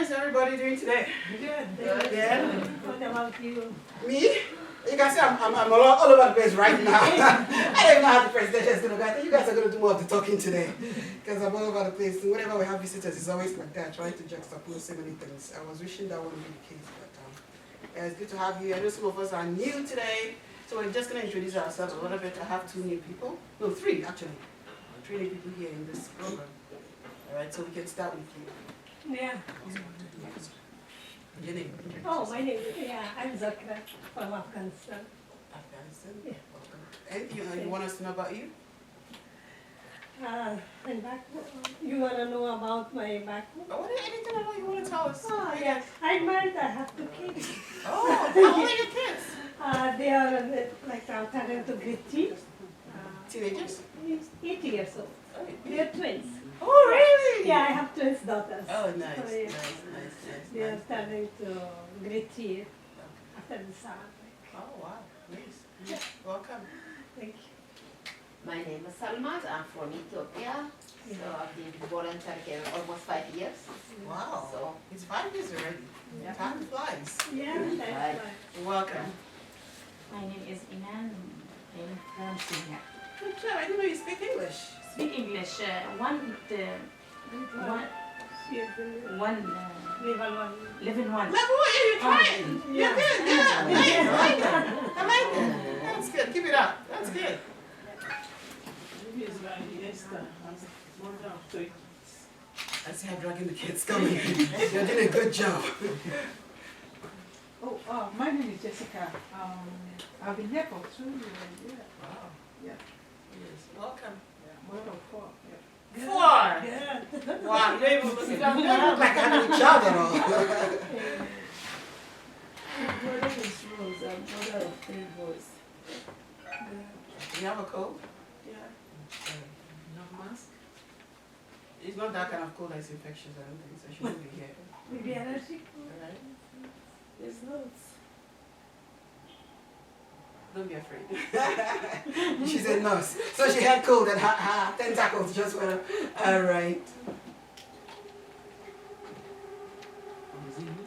is everybody doing today? Good. Yeah. What about you? Me? You can see I'm all over the place right now. I don't even know how the presentation is going to go. I think you guys are going to do more of the talking today. Because I'm all over the place. Whenever we have visitors, it's always like that, trying to juxtapose so many things. I was wishing that wouldn't be the case, but yeah, it's good to have you. I know some of us are new today, so we're just going to introduce ourselves a little bit. I have 2 new people. No, 3 actually. 3 new people here in this program. All right, so we can start with you. Yeah. Your name? Oh, my name is, I'm Zakra from Afghanistan. Afghanistan? Yeah. Welcome. Anything you want us to know about you? And back, you want to know about my background? Anything at all you want to tell us? Oh, yes. I'm married, I have 2 kids. Oh, how old are your kids? They are like starting to grade 3. Teenagers? 8 years old. Oh, They're twins. oh, really? Yeah, I have twins daughters. Oh, nice, So, yeah. nice. They are starting to grade 3 after the summer break. Oh, wow, nice. Welcome. Thank you. My name is Salmat. I'm from Ethiopia. So I've been volunteering here almost 5 years. Wow, So it's 5 years already. Yeah. Time flies. Yeah, that's Right. right. Welcome. My name is Inan. I'm from Surrey. Good job. I didn't know you speak English. Speak English. One, Level 1. level 1. Level 1, you're trying. You're Yeah. good, yeah. I like it. That's good. Keep it up. That's good. I see how dragging the kids coming. You're doing a good job. My name is Jessica. I've been here for 2 years. Wow. Yeah. Yes. Welcome. Mother of 4. Yeah. 4. Good. Wow, you don't even look like having a child at all. My name is Rose. I'm mother of 3 boys. You have a cold? Yeah. No mask? It's not that kind of cold that's infectious, I don't think, so she won't be here. Maybe allergic. Alright? There's loads. Don't be afraid. She's a nurse. So she had cold and her tentacles just went up. Alright.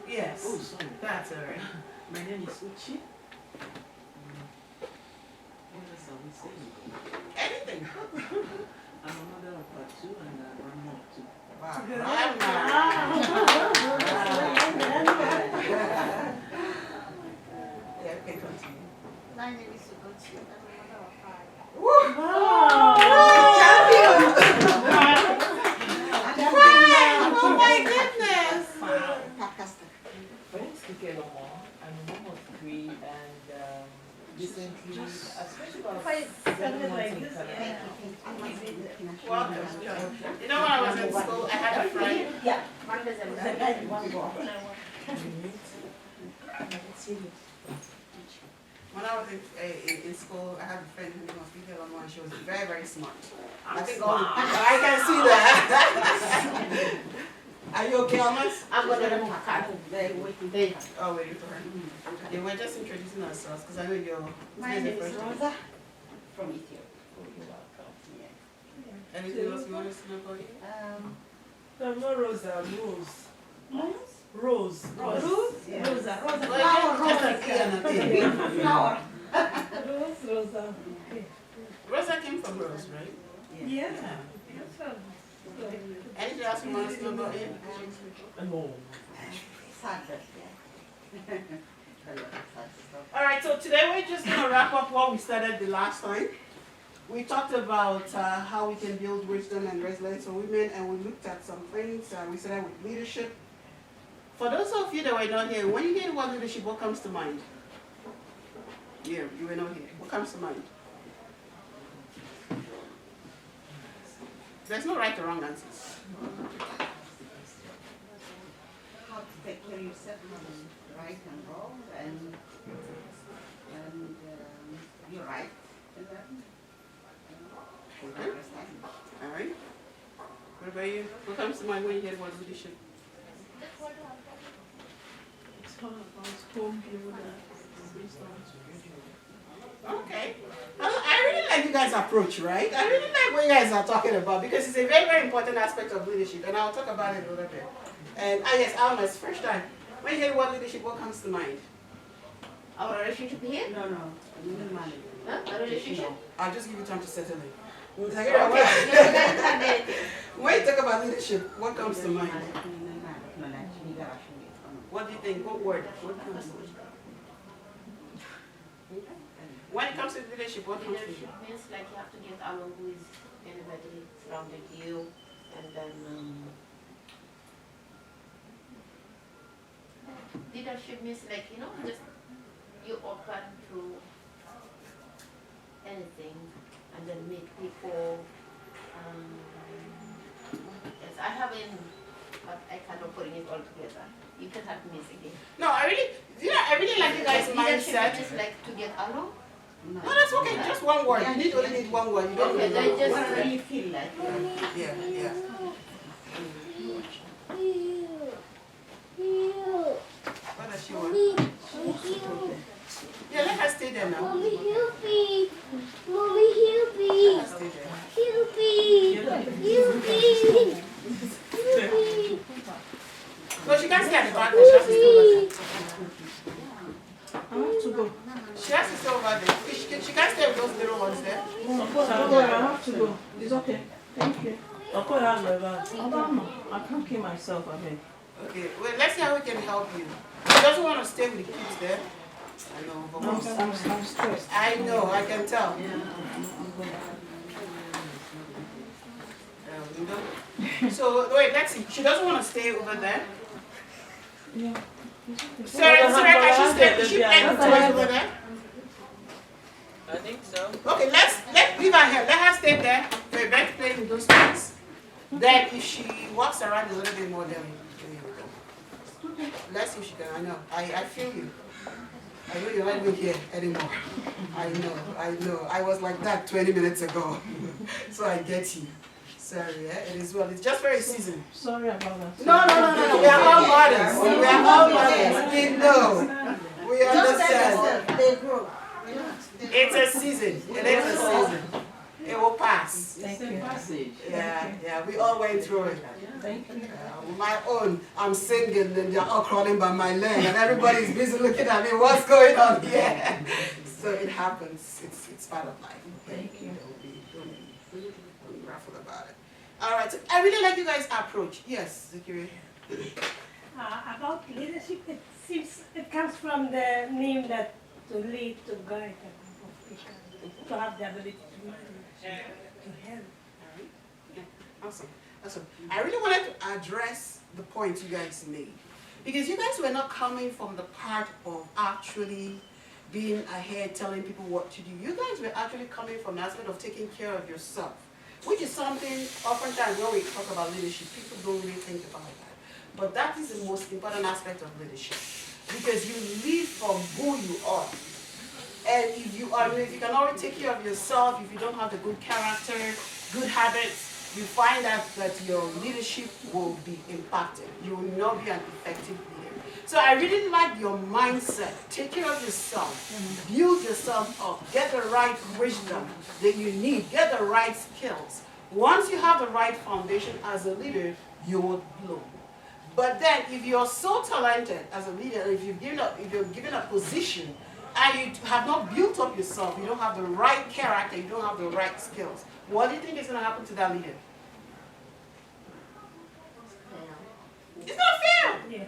Yes. Oh, sorry. That's alright. My name is Uchi. What else are we saying? Anything. I'm a mother of 2 and one more 2. Wow. Good. Yeah, okay, continue. my name is Sugochi. I'm a mother of 5. Woo! Oh my goodness! Friends together more. I'm a mom of 3 and recently, especially about 7 months in Canada. Welcome. You know when I was in school, I had a friend. Yeah, one doesn't one boy. When I was in school, I had a friend who was Peter Lamar, and she was very, very smart. I think all I can see that. Are you okay, Almas? I'm going to look at waiting. Oh, waiting for her. Okay, we're just introducing ourselves because I know you're. My name is Rosa from Ethiopia. Anything else you want us to know about you? No, not Rosa. Rose. Rose? Yeah. Rosa. Rosa. Well, just like you and a thing. Flower. Rose. Rosa. Okay. Rosa came from Rose, right? Yeah. Yeah. That's right. Anything else you want us to know about you? No. Alright, so today we're just going to wrap up what we started the last time. We talked about how we can build wisdom and resilience for women, and we looked at some things. We started with leadership. For those of you that were not here, when you hear the word leadership, what comes to mind? Yeah, you were not here. What comes to mind? There's no right or wrong answers. How to take care of yourself, right and wrong, and you're right. Alright. What about you? What comes to mind when you hear the word leadership? It's all about home builder, wisdom. Okay. I really like you guys' approach, right? I really like what you guys are talking about because it's a very, very important aspect of leadership, and I'll talk about it a little bit. And yes, Alma's first time. When you hear the word leadership, what comes to mind? Our relationship here? No, no. Huh? A relationship? I'll just give you time to settle in. Okay. No, that's When you talk about leadership, what comes to mind? What do you think? What word? What comes to mind? When it comes to leadership, what comes to Leadership mind? means like you have to get along with anybody surrounding you, and then leadership means like just you open to anything, and then meet people. Yes, I haven't, but I cannot put it all together. You can have me again. No, I really like you guys' Leadership mindset. is like to get along. No, that's okay. Just one word. You only need one word. You don't Okay, need then one just word. what you feel like. Yeah, yeah. What does she want? Yeah, let her stay there now. Mommy, help me. Mommy, help me. Let her stay there. Help me. Help me. Help me. No, she can't stay at the back. She has to stay over there. I have to go. She has to stay over there. She can't stay with those little ones there. No, I have to go. It's okay. Thank you. I can't keep myself, I mean. Okay, well, let's see how we can help you. She doesn't want to stay with the kids there. I know, but I'm stressed. I know, I can tell. You know? So, wait, let's see. She doesn't want to stay over there. Yeah. Sarah, can she stay? Is she playing with toys over there? I think so. Okay, let's leave her here. Let her stay there. We're back to playing with those toys. Then if she walks around a little bit more, then we go. Let's see if she can. I know. I feel you. I know you're not even here anymore. I know. I was like that 20 minutes ago. So I get you. Sorry, it is well. It's just very seasoned. Sorry about that. No. We are all mothers. We are all mothers. We know. We understand. They grow. It's a season. It is a season. It will pass. Thank you. Yeah. We all went through it. Thank you. My own, I'm singing and they're all crawling by my leg and everybody's busy looking at me. What's going on here? So it happens. It's part of life. Thank you. Don't be raffle about it. All right. So I really like you guys' approach. Yes, Zikiri. About leadership, it comes from the name that to lead, to guide a group of people, to have the ability to manage, to help. Yeah, awesome. I really wanted to address the points you guys made because you guys were not coming from the part of actually being ahead, telling people what to do. You guys were actually coming from the aspect of taking care of yourself, which is something oftentimes when we talk about leadership, people don't really think about that. But that is the most important aspect of leadership because you lead from who you are. And if you can already take care of yourself, if you don't have the good character, good habits, you find out that your leadership will be impacted. You will not be an effective leader. So I really like your mindset. Take care of yourself. Build yourself up. Get the right wisdom that you need. Get the right skills. Once you have the right foundation as a leader, you will bloom. But then if you're so talented as a leader, if you're given a position and you have not built up yourself, you don't have the right character, you don't have the right skills, what do you think is going to happen to that leader? It's not fair. Yeah.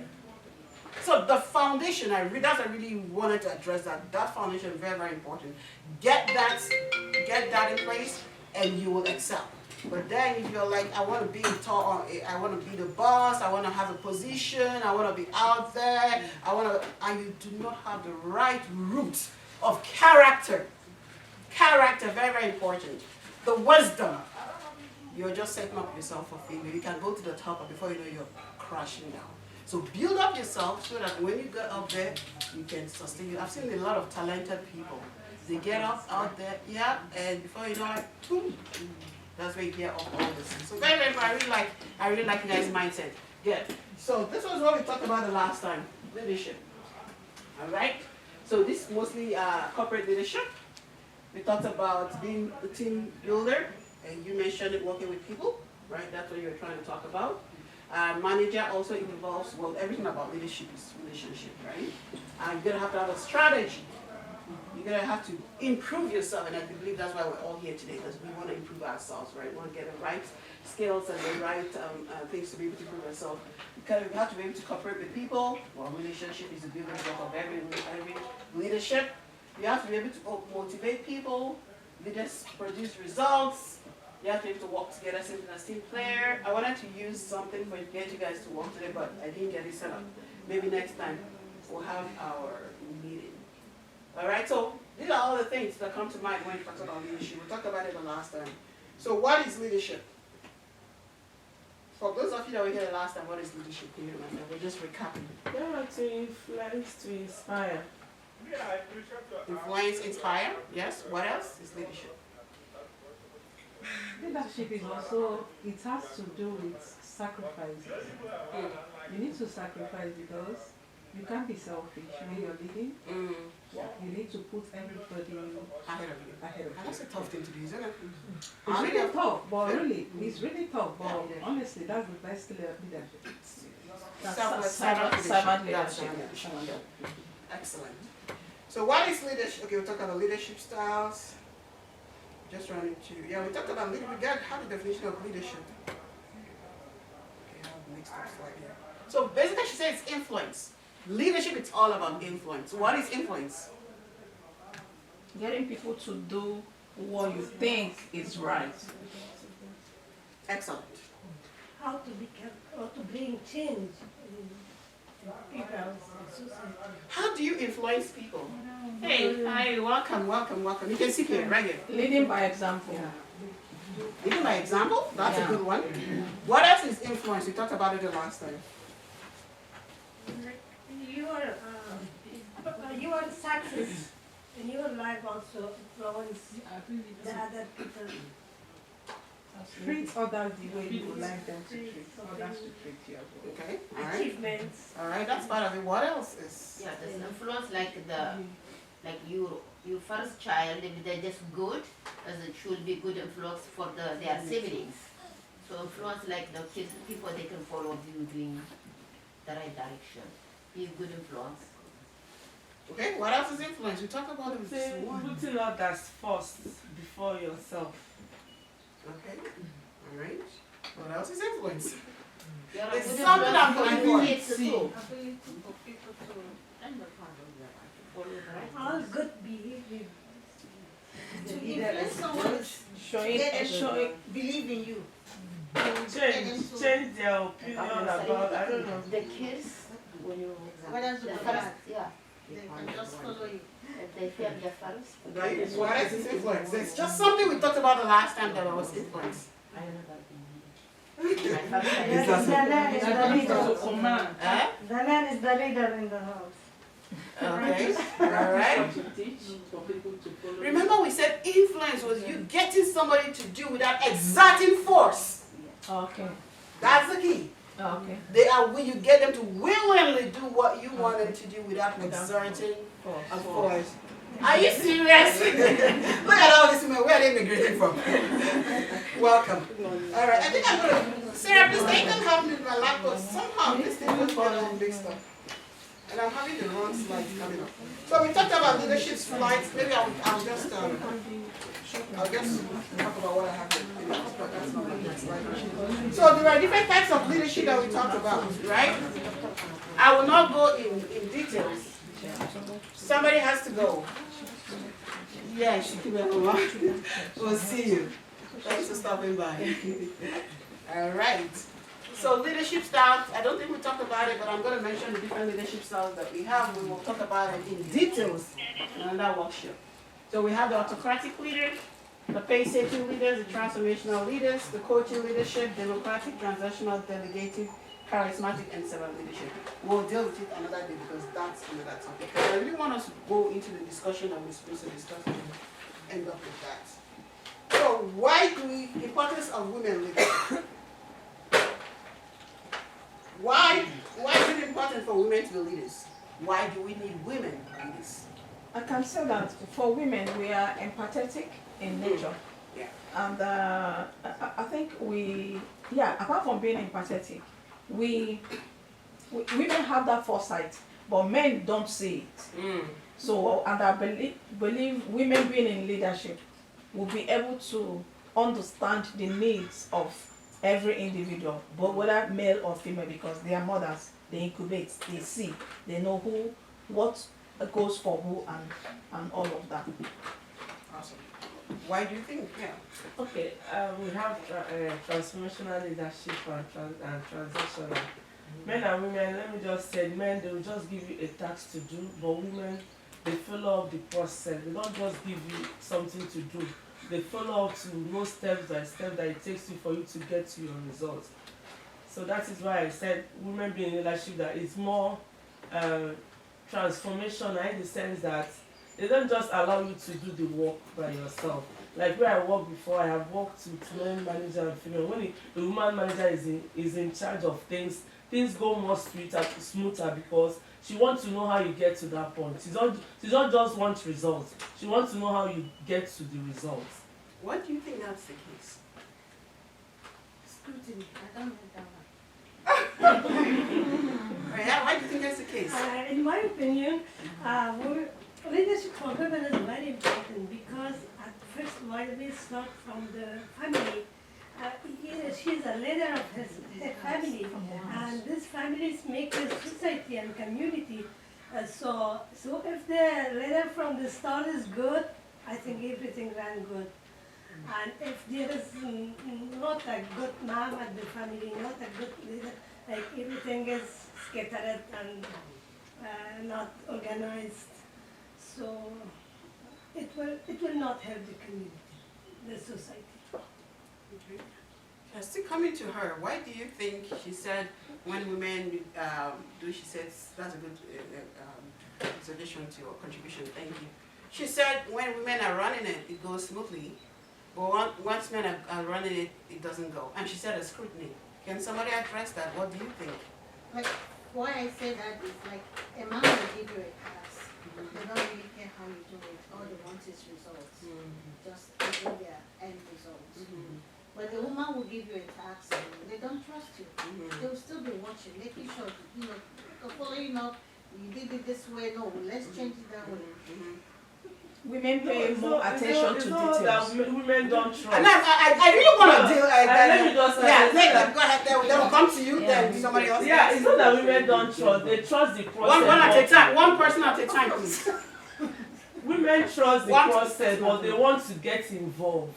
So the foundation, I really wanted to address that. That foundation is very, very important. Get that in place and you will excel. But then if you're like, I want to be I want to be the boss, I want to have a position, I want to be out there, and you do not have the right root of character. Character, very, very important. The wisdom. You're just setting up yourself for failure. You can go to the top, and before you know, you're crashing down. So build up yourself so that when you get up there, you can sustain it. I've seen a lot of talented people. They get up out there, and before you know it, boom. That's where you hear of all this. So very, very, I really like you guys' mindset. Good. So this was what we talked about the last time, leadership. All right. So this is mostly corporate leadership. We talked about being a team builder, and you mentioned it, working with people, right? That's what you're trying to talk about. Manager also involves, well, everything about leadership is relationship, right? You're gonna have to have a strategy. You're gonna have to improve yourself, and I believe that's why we're all here today, because we want to improve ourselves, right? We want to get the right skills and the right things to be able to improve ourselves. You have to be able to cooperate with people. Well, relationship is the building block of every leadership. You have to be able to motivate people. Leaders produce results. You have to be able to work together, something as team player. I wanted to use something for get you guys to work today, but I didn't get it set up. Maybe next time we'll have our meeting. All right, so these are all the things that come to mind when we talk about leadership. We talked about it the last time. So what is leadership? For those of you that were here the last time, what is leadership? Can you remember? We're just recapping. Yeah, to influence, to inspire. Influence, inspire. Yes. What else is leadership? Leadership is also, it has to do with sacrifices. You need to sacrifice because you can't be selfish when you're leading. You need to put everybody Ahead of you. ahead of And that's a you. tough thing to do, isn't it? It's really tough, but really, it's really tough, but honestly, that's the best leadership. Servant leadership. Excellent. So what is leadership? Okay, we talked about leadership styles. Just running to, yeah, we talked about leadership. We got how the definition of leadership. Okay, I have mixed up slide here. So basically she says it's influence. Leadership, it's all about influence. What is influence? Getting people to do what you think is right. Excellent. How to become, or to bring change in people's society. How do you influence people? Hey, hi, welcome, welcome, welcome. You can sit here, right here. Leading by example. Leading by example, that's a good one. What else is influence? We talked about it the last time. Your success in your life also influence the other people. Treat others the way you would like them to treat others to treat you as well. Okay, all right. Achievements. All right, that's part of it. What else is? Yeah, there's influence like your first child, if they're just good, as it should be good influence for their siblings. So influence like the kids, people they can follow you doing the right direction. Be a good influence. Okay, what else is influence? We talked about it with this one. Putting others first before yourself. Okay, all right. What else is influence? You're a It's good something I'm influence going for to kids see. too. All good behavior. To influence someone is Showing and showing. believe in you. Change their opinion about, I don't know. The kids, when you, Whether to the go first, back, yeah, they can just follow you. if they feel the first. Right? What else is influence? It's just something we talked about the last time that was influence. I don't know that. To command. Eh? The man is the leader in the house. Okay, all right. To teach, for people to follow. Remember we said influence was you getting somebody to do without exerting force. Okay. That's the key. Okay. They are when you get them to willingly do what you want them to do without exerting a force. Are you serious? Look at all these women. Where are they immigrating from? Welcome. All right. I think I'm gonna. Sarah, please they can help me with my laptop. Somehow this thing was going on big stuff. And I'm having the wrong slides coming up. So we talked about leadership slides. Maybe I'll just talk about what I have here. But that's not my next slide. So there are different types of leadership that we talked about, right? I will not go in details. Somebody has to go. Yeah, she can be We'll see you. Thanks for stopping by. All right. So leadership styles, I don't think we talked about it, but I'm going to mention the different leadership styles that we have. We will talk about it in details in another workshop. So we have the autocratic leaders, the pace-setting leaders, the transformational leaders, the coaching leadership, democratic, transactional, delegative, charismatic, and servant leadership. We'll deal with it another day because that's another topic. Because I really want us to go into the discussion that we're supposed to discuss and end up with that. So why do we, importance of women leaders? Why is it important for women to be leaders? Why do we need women leaders? I can say that for women, we are empathetic in nature. Yeah. And I think apart from being empathetic, we women have that foresight, but men don't see it. So, and I believe women being in leadership will be able to understand the needs of every individual, but whether male or female, because they are mothers, they incubate, they see, they know what goes for who, and all of that. Awesome. Why do you think? Yeah. Okay, we have transformational leadership and transitional. Men and women, let me just say, men, they will just give you a task to do, but women, they follow up the process. They don't just give you something to do. They follow up to know step by step that it takes you for you to get to your results. So that is why I said women being in leadership, that it's more transformational in the sense that they don't just allow you to do the work by yourself. Like where I worked before, I have worked with men manager and female. When the woman manager is in charge of things go more smoother because she wants to know how you get to that point. She don't just want results. She wants to know how you get to the results. Why do you think that's the case? Scrutiny. I don't like that one. Yeah, why do you think that's the case? In my opinion, leadership for women is very important because at first while we start from the family, she's a leader of her family, and these families make a society and community. So if the leader from the start is good, I think everything ran good. And if there is not a good mom at the family, not a good leader, like everything is scattered and not organized, so it will not help the community, the society. Still coming to her, why do you think she said when women she says that's a good suggestion to your contribution, thank you. She said when women are running it, it goes smoothly, but once men are running it, it doesn't go. And she said a scrutiny. Can somebody address that? What do you think? Like, why I say that is like, a man will give you a task. They don't really care how you do it. All they want is results. Just getting their end results. But the woman will give you a task, they don't trust you. They will still be watching, making sure, following up, you did it this way, no, let's change it that way. Women pay more attention to details. That women don't trust. And I really want to deal like that. Let me just Go ahead, they will come to you, then somebody else. Yeah, it's not that women don't trust, they trust the process. One at a time, one person at a time, please. Women trust the process, but they want to get involved.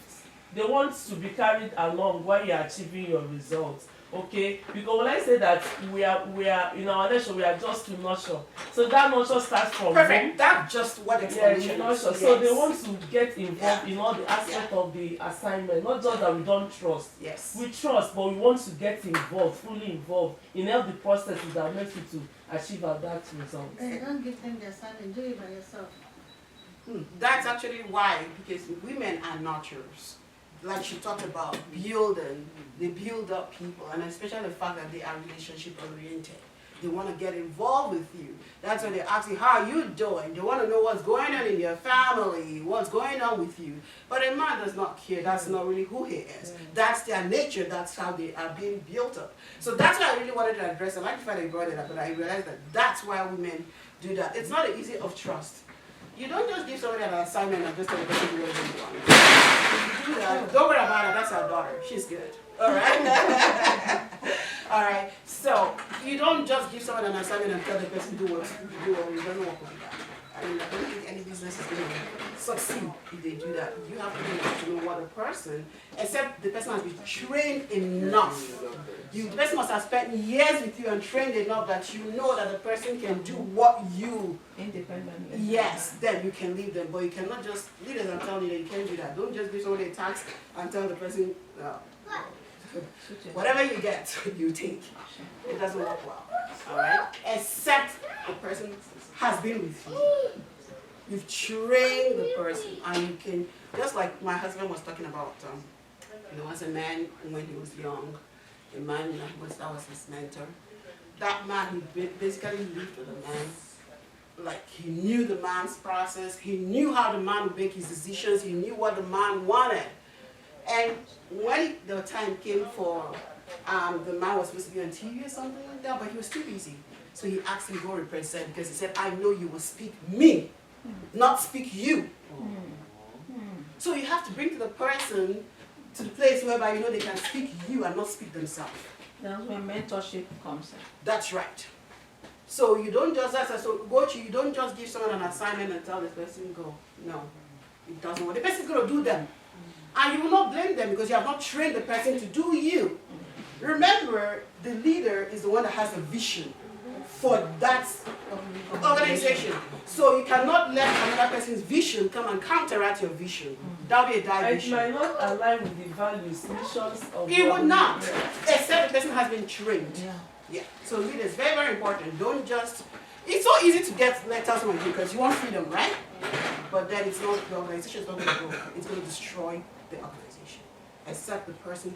They want to be carried along while you are achieving your results. Okay? Because when I say that we are in our nation, we are just to nurture. So that nurture starts from perfect. home. That's just what explanation is. Yes. So they want to get involved in all the aspects of the assignment. Not just that we don't trust. Yes. We trust, but we want to get involved, fully involved in all the processes that makes you to achieve that result. They don't give them the assignment, do it by yourself. That's actually why, because women are nurturers. Like she talked about building, they build up people, and especially the fact that they are relationship oriented. They want to get involved with you. That's when they ask you, how are you doing? They want to know what's going on in your family, what's going on with you. But a man does not care. That's not really who he is. That's their nature. That's how they are being built up. So that's why I really wanted to address it. I like the fact that you brought it up, but I realized that that's why women do that. It's not an easy of trust. You don't just give somebody an assignment and just tell the person to do whatever you want. If you do that, don't worry about her, that's our daughter. She's good. Alright? Alright. So you don't just give someone an assignment and tell the person to do what you do, or it doesn't work like that. I mean, I don't think any business is going to succeed if they do that. You have to know what a person, except the person has been trained enough. The person must have spent years with you and trained enough that you know that the person can do what you independently. Yes, then you can leave them, but you cannot just leaders are telling you that you can't do that. Don't just give somebody a task and tell the person whatever you get, you take. It doesn't work well. Alright? Except the person has been with you. You've trained the person, and you can, just like my husband was talking about, as a man when he was young, a man that was his mentor. That man, he basically lived with a man like he knew the man's process, he knew how the man would make his decisions, he knew what the man wanted. And when the time came for, the man was supposed to be on TV or something like that, but he was too busy. So he asked him to go represent, because he said, I know you will speak me, not speak you. So you have to bring to the person to the place whereby you know they can speak you and not speak themselves. That's when mentorship comes in. That's right. So you don't just, you don't just give someone an assignment and tell the person go. No, it doesn't work. The person's going to do them. And you will not blame them because you have not trained the person to do you. Remember, the leader is the one that has a vision for that organization. So you cannot let another person's vision come and counteract your vision. That will be a diversion. It might not align with the values, missions of It would not, Yeah. except the person has been trained. Yeah. Yeah. So leader is very, very important. Don't just, it's so easy to get letters from you because you want freedom, right? But then it's not, the organization is not going to grow. It's going to destroy the organization. Except the person.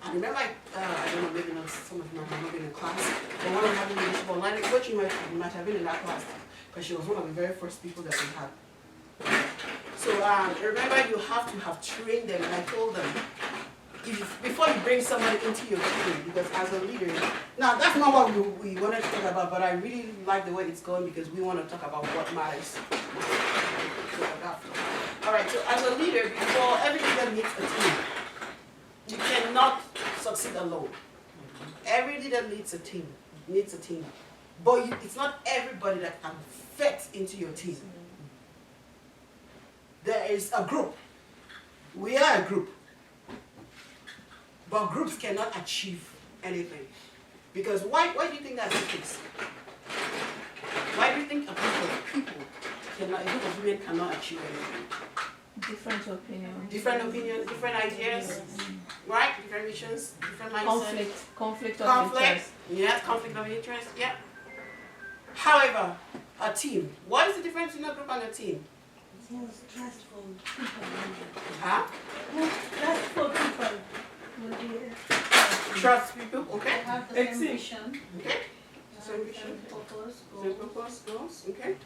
And remember, I don't know, maybe not, some of you might not been in class, but when I'm having leadership online coaching, you might have been in that class because she was one of the very first people that we had. So remember, you have to have trained them, and I told them, before you bring somebody into your team, because as a leader, now that's not what we wanted to talk about, but I really like the way it's going because we want to talk about what matters. All right, so as a leader, before every leader needs a team. You cannot succeed alone. Every leader needs a team. But it's not everybody that can fit into your team. There is a group. We are a group. But groups cannot achieve anything. Because why do you think that's the case? Why do you think a group of people a group of women cannot achieve anything? Different opinions. Different opinions, different ideas, right? Different missions, different mindsets. Conflict of interest. Yes, conflict of interest, yeah. However, a team. What is the difference between a group and a team? It's more stressful people. Huh? More stressful people will be. Trust people, okay? They have the same vision. Okay. Same Same vision. purpose, Same purpose, goals, okay?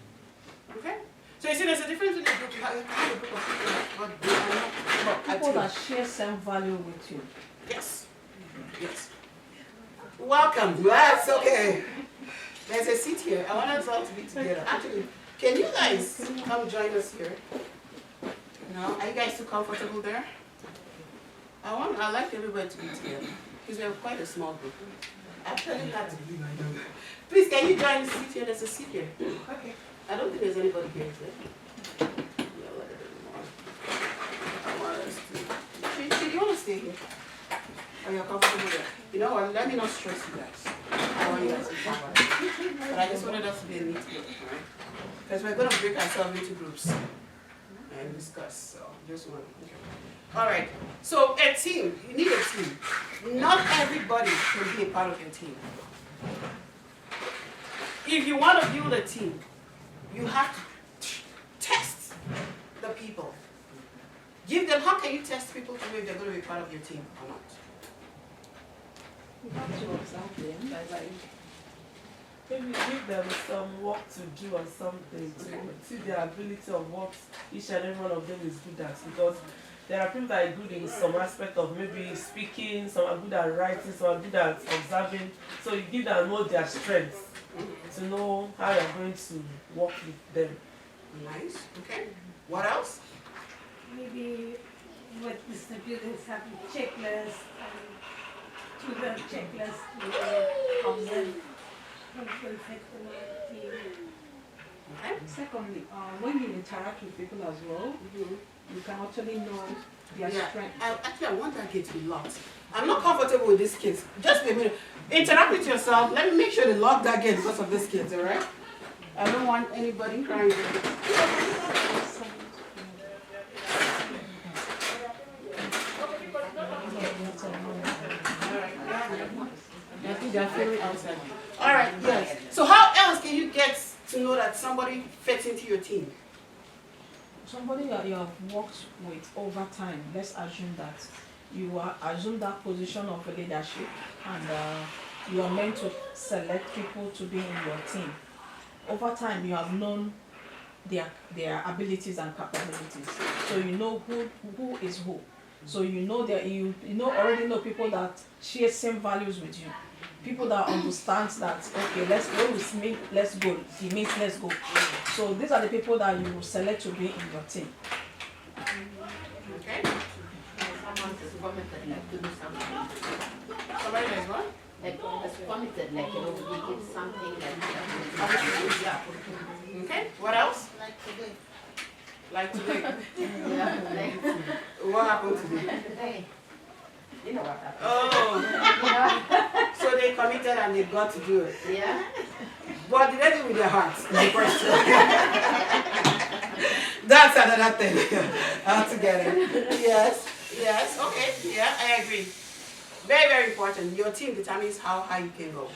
Okay. So you see, there's a difference in a group. You have a group of people, but they are not People a that team. share same value with you. Yes. Yes. Welcome. That's okay. There's a seat here. I want us all to be together. Actually, can you guys come join us here? No? Are you guys too comfortable there? I like everybody to be together because we have quite a small group. Actually, that's please, can you join the seat here? There's a seat here. Okay. I don't think there's anybody here today. I want us to. Do you want to stay here? Are you comfortable there? You know what? Let me not stress you guys. I want you guys to be comfortable. But I just wanted us to be a neat group, right? Because we're going to break ourselves into groups and discuss. So just one. Okay. All right. So a team. You need a team. Not everybody can be a part of your team. If you want to build a team, you have to test the people. Give them, how can you test people to know if they're going to be part of your team or not? You have to observe them, like Maybe give them some work to do or something to see their ability of what each and every one of them is good at. Because there are people that are good in some aspect of maybe speaking, some are good at writing, some are good at observing. So you give them know their strengths to know how you're going to work with them. Nice. Okay. What else? Maybe what distributors have a checklist and to the checklist of them who will fit the team. Okay. secondly, when you interact with people as well, you can actually know their strength. Actually, I want that gate to be locked. I'm not comfortable with these kids. Just a minute. Interact with yourself. Let me make sure they lock that gate because of these kids, all right? I don't want anybody crying. I think they're feeling outside. All right, yes. So how else can you get to know that somebody fits into your team? Somebody that you have worked with over time, let's assume that you assume that position of leadership and you are meant to select people to be in your team. over time you have known their abilities and capabilities. So you know who is who. So you know that you already know people that share same values with you. People that understand that, okay, let's go with me, let's go. He means let's go. So these are the people that you select to be in your team. Okay. Someone is committed, like to do something. Somebody that is what? Like is committed, like we give something like Yeah. Okay. What else? Like today. Like today. yeah, like What happened today? today. You know what happened? Oh. So they committed and they got to do it. Yeah. But did they do it with their hearts? Is the question. That's another thing. How to get it. Yes. Yes. Okay. Yeah, I agree. Very, very important. Your team determines how high you can go.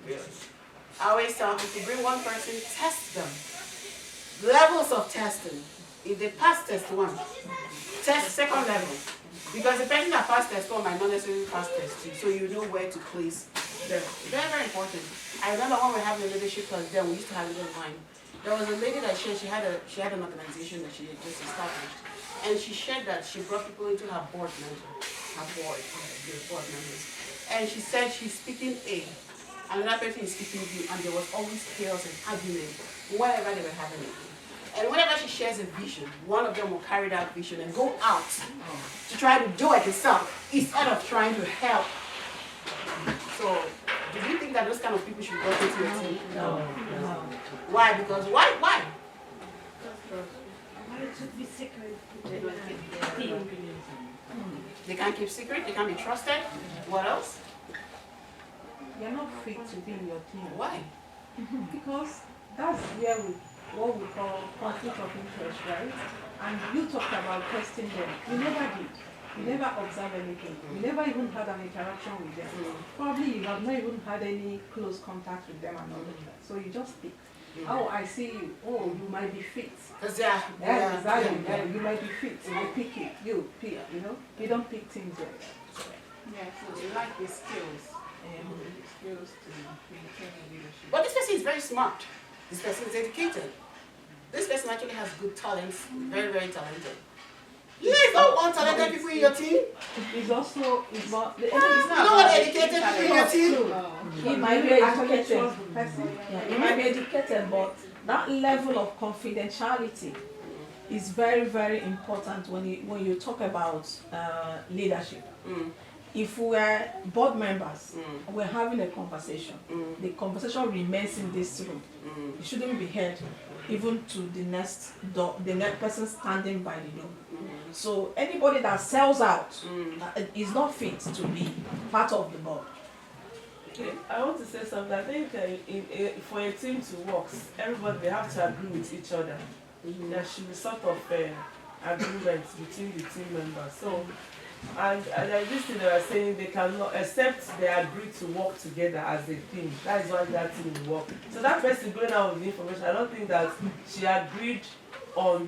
Really. I always tell people, if you bring one person, test them. Levels of testing. If they pass test 1, test second level. Because the person that passed test 1 might not necessarily pass test 2, so you know where to place them. Very, very important. I remember when we were having a leadership class, then we used to have it online. There was a lady that she had an organization that she had just established. And she shared that she brought people into her board members. And she said she's speaking A, and another person is speaking B, and there was always chaos and argument wherever they were having it. And whenever she shares a vision, one of them will carry that vision and go out to try to do it herself instead of trying to help. So, do you think that those kind of people should go into your team? No. Why? Because why? Why it should be secret? They don't keep their Team. They can't keep secret, they can't be trusted. What else? You're not fit to be in your team. Why? Because that's where what we call conflict of interest, right? And you talked about testing them. You never did. You never observed anything. You never even had an interaction with them. Probably you have not even had any close contact with them and all of that. So you just pick. Oh, I see you. Oh, you might be fit. Because Yeah, exactly. Yeah, you might be fit. You pick it. You pick. You know. You don't pick things like that. Yeah, so they like the skills. Skills to maintain leadership. But this person is very smart. This person is educated. This person actually has good talents, very, very talented. You guys don't want talented people in your team? It's also, it's not, the You don't want educated people in your team? He might be educated. trust the person. Yeah, he might be educated, but that level of confidentiality is very, very important when you talk about leadership. If we were board members, we're having a conversation. The conversation remains in this room. It shouldn't be heard even to the next door, the next person standing by the door. So anybody that sells out is not fit to be part of the board. I want to say something. I think for a team to work, everybody they have to agree with each other. There should be sort of agreement between the team members. So, and like this thing they were saying, they cannot accept they agree to work together as a team. That is why that team will work. So that person going out with the information, I don't think that she agreed on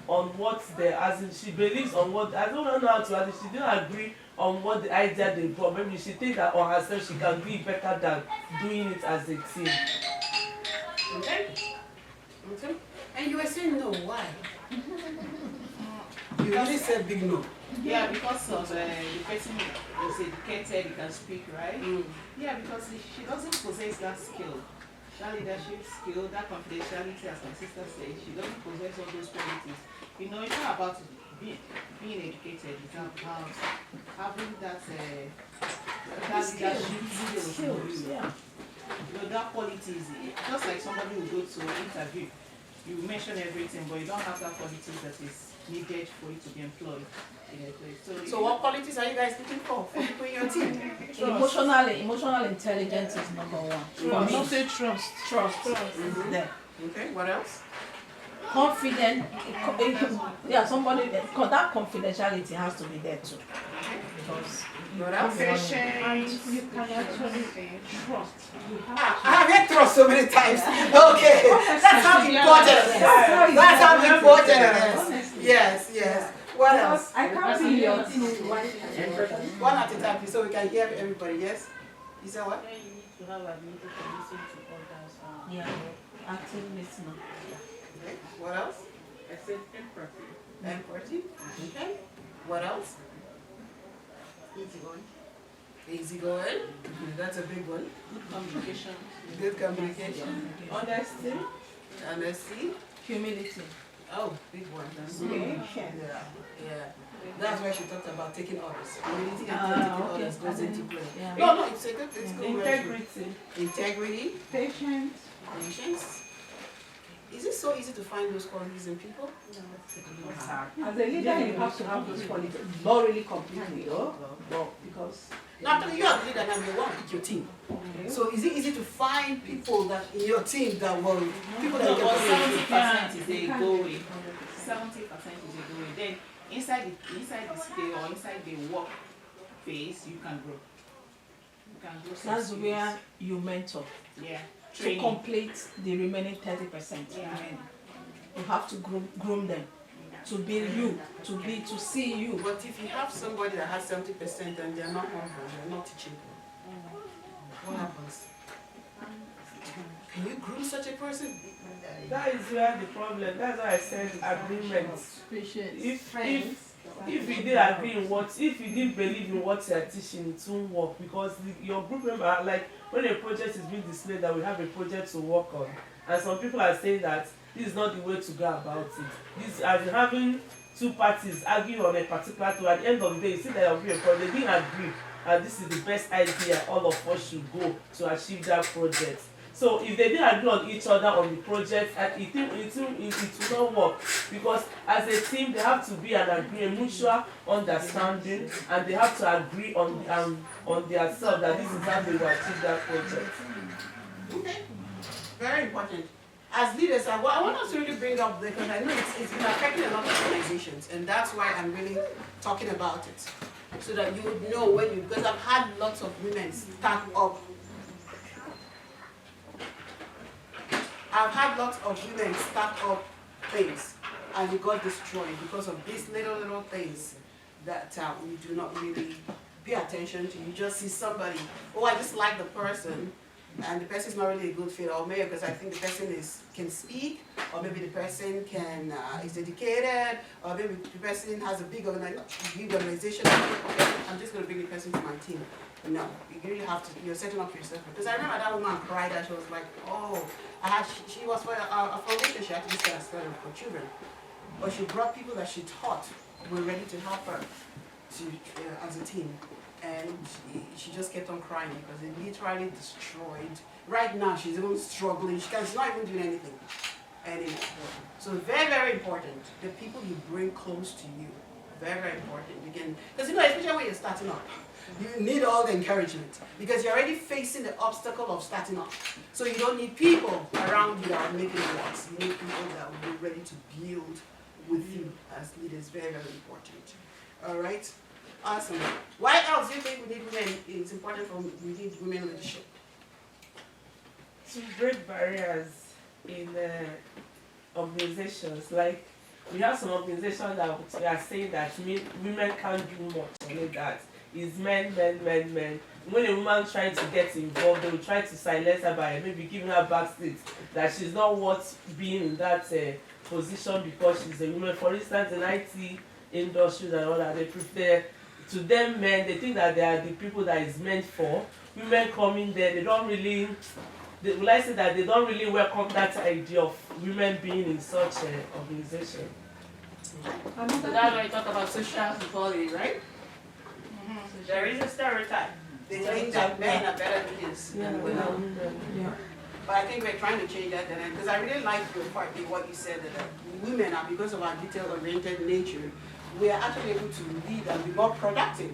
what as in she believes on what, I don't know how to add it, she didn't agree on what the idea they brought. Maybe she thinks that on herself she can do it better than doing it as a team. Okay. Okay. And you were saying no, why? You really said big no. Yeah, because of the person is educated, he can speak, right? Yeah, because she doesn't possess that skill, that leadership skill, that confidentiality, as my sister said. She doesn't possess all those qualities. You know, it's not about being educated, it's about having that leadership skills. Yeah. You know, that qualities, just like somebody who go to an interview, you mention everything, but you don't have that qualities that is needed for you to be employed in a place. So what qualities are you guys looking for people in your team? Emotional intelligence is number one. For me, Say trust. trust is there. Okay, what else? Confident, yeah, somebody, that confidentiality has to be there too. Because What else? And you can actually trust. You have I have had trust so many times. Okay, that's how important it is. That's how important it is. Yes, yes. What else? I can't be in your team with One at a time, please, so we can hear everybody. Yes. You said what? You need to have ability to listen to others. yeah, active listener. Okay. What else? I said empathy. Empathy. Okay. What else? Easygoing. Easygoing. That's a big one. Good communication. Good communication. Honesty. Honesty. Humility. Oh, big one. Patience. Yeah. Yeah. That's why she talked about taking orders. Humility and Ah, taking okay. orders goes into play. Yeah. No, it's a good. It's good. Integrity. Integrity. Patience. Patience. Is it so easy to find those qualities in people? As a leader, you have to have those qualities. Not really completely, though, but because. No, I'm telling you, are the leader now. You want to pick your team. Okay. So is it easy to find people that in your team that will people that No, you but can 70% is a go away. 70% is a go away. Then inside the stay or inside the work phase, you can grow. You can grow. some That's skills. where you mentor Yeah. to Training. complete the remaining 30%. Yeah. You have to groom them to be you, to see you. But if you have somebody that has 70% and they're not humble, they're not teachable, what happens? Can you groom such a person? That is where the problem. That's why I said agreements. Patience. If you did agree in what, if you didn't believe in what you are teaching, it won't work because your group member, like when a project is being displayed that we have a project to work on, and some people are saying that this is not the way to go about it. This as in having two parties arguing on a particular thing. At the end of the day, you see that you're being they didn't agree, and this is the best idea. All of us should go to achieve that project. So if they didn't agree on each other on the project, and it will not work because as a team they have to be a mutual understanding, and they have to agree on themselves that this is how they will achieve that project. Okay. Very important. As leaders, I want us to really bring up because I know it's been affecting a lot of organizations, and that's why I'm really talking about it. So that you would know when you, because I've had lots of women start up. I've had lots of women start up things and it got destroyed because of these little things that we do not really pay attention to. You just see somebody, oh, I just like the person, and the person is not really a good fit, or maybe because I think the person can speak, or maybe the person is dedicated, or maybe the person has a big organization. I'm just going to bring the person to my team. No, you really have to, you're setting up yourself. Because I remember that woman cried that she was like, oh, she was for a foundation, she actually started for children. But she brought people that she thought were ready to help her as a team. And she just kept on crying because it literally destroyed. Right now, she's even struggling. She's not even doing anything anymore. So very, very important. The people you bring close to you, very, very important. Because especially when you're starting up, you need all the encouragement because you're already facing the obstacle of starting up. So you don't need people around you that are making it worse. You need people that will be ready to build with you as leaders. Very, very important. All right. Awesome. Why else do you think we need women? It's important for we need women leadership. To break barriers in organizations, like we have some organizations that we are saying that women can't do much on it, that is men. When a woman trying to get involved, they will try to silence her by maybe giving her backseat, that she's not worth being in that position because she's a woman. For instance, in IT industries and all that, they prefer, to them men, they think that they are the people that is meant for. Women coming there, they don't really, will I say that they don't really welcome that idea of women being in such an organization. So that's why you talk about social equality, right? There is a stereotype. They think that men are better leaders than women. Yeah. But I think we're trying to change that, because I really like your part, what you said, that women are, because of our detail-oriented nature, we are actually able to lead and be more productive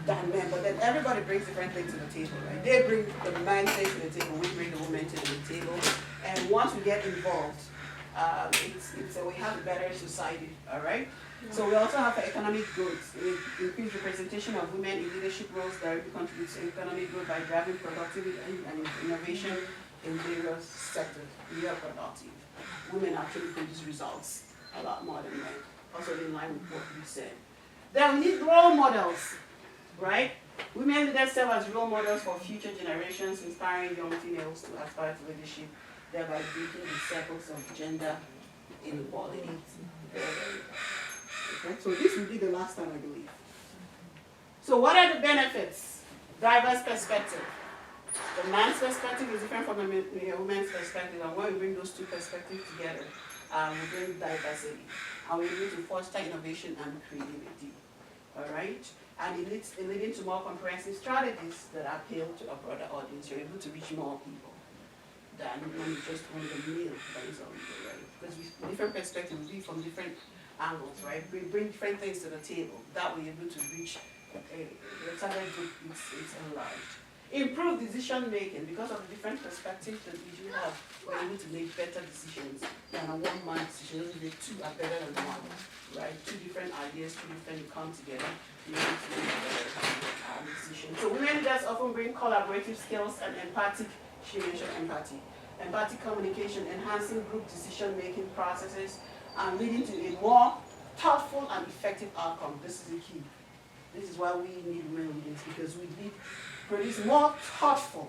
than men. But then everybody brings different things to the table, right? They bring the man thing to the table, we bring the woman to the table. And once we get involved, we have a better society, all right? So we also have economic growth. Increased representation of women in leadership roles directly contributes to economic growth by driving productivity and innovation in various sectors. We are productive. Women actually produce results a lot more than men. Also in line with what you said. Then we need role models, right? Women leaders serve as role models for future generations, inspiring young females to aspire to leadership thereby breaking the circles of gender inequality. Okay, so this will be the last time, I believe. So what are the benefits? Diverse perspective. The man's perspective is different from the woman's perspective, and when we bring those two perspectives together, we bring diversity, and we need to foster innovation and creativity. All right, and it leading to more comprehensive strategies that appeal to a broader audience. You're able to reach more people than when you just want the meal that is on the right? Because different perspectives, we from different angles, right? We bring different things to the table. That we're able to reach the target group is enlarged. Improve decision making because of the different perspectives that we do have. We're able to make better decisions than a one-man decision. The two are better than one, right? Two different ideas, two different come together. You need to make a better decision. So women leaders often bring collaborative skills and empathic. She mentioned empathy. Empathic communication, enhancing group decision making processes, and leading to a more thoughtful and effective outcome. This is the key. This is why we need women leaders, because we need produce more thoughtful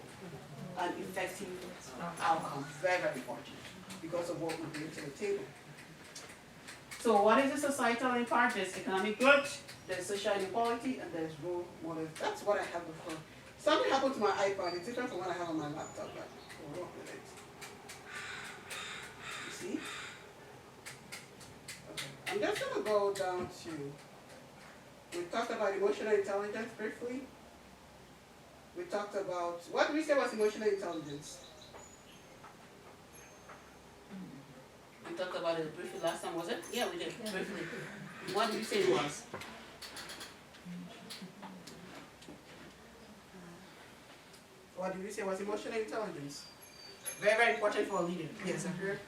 and effective outcomes. Very, very important because of what we bring to the table. So what is the societal impact? There's economic growth, there's social inequality, and there's role models. That's what I have before. Something happened to my iPad. It's different from what I have on my laptop, but we'll work with it. You see? Okay. I'm just going to go down to, we talked about emotional intelligence briefly. We talked about, what did we say was emotional intelligence? We talked about it briefly last time, was it? Yeah, we did, briefly. What did we say it was? What did we say was emotional intelligence? Very, very important for a leader. Yes, I heard.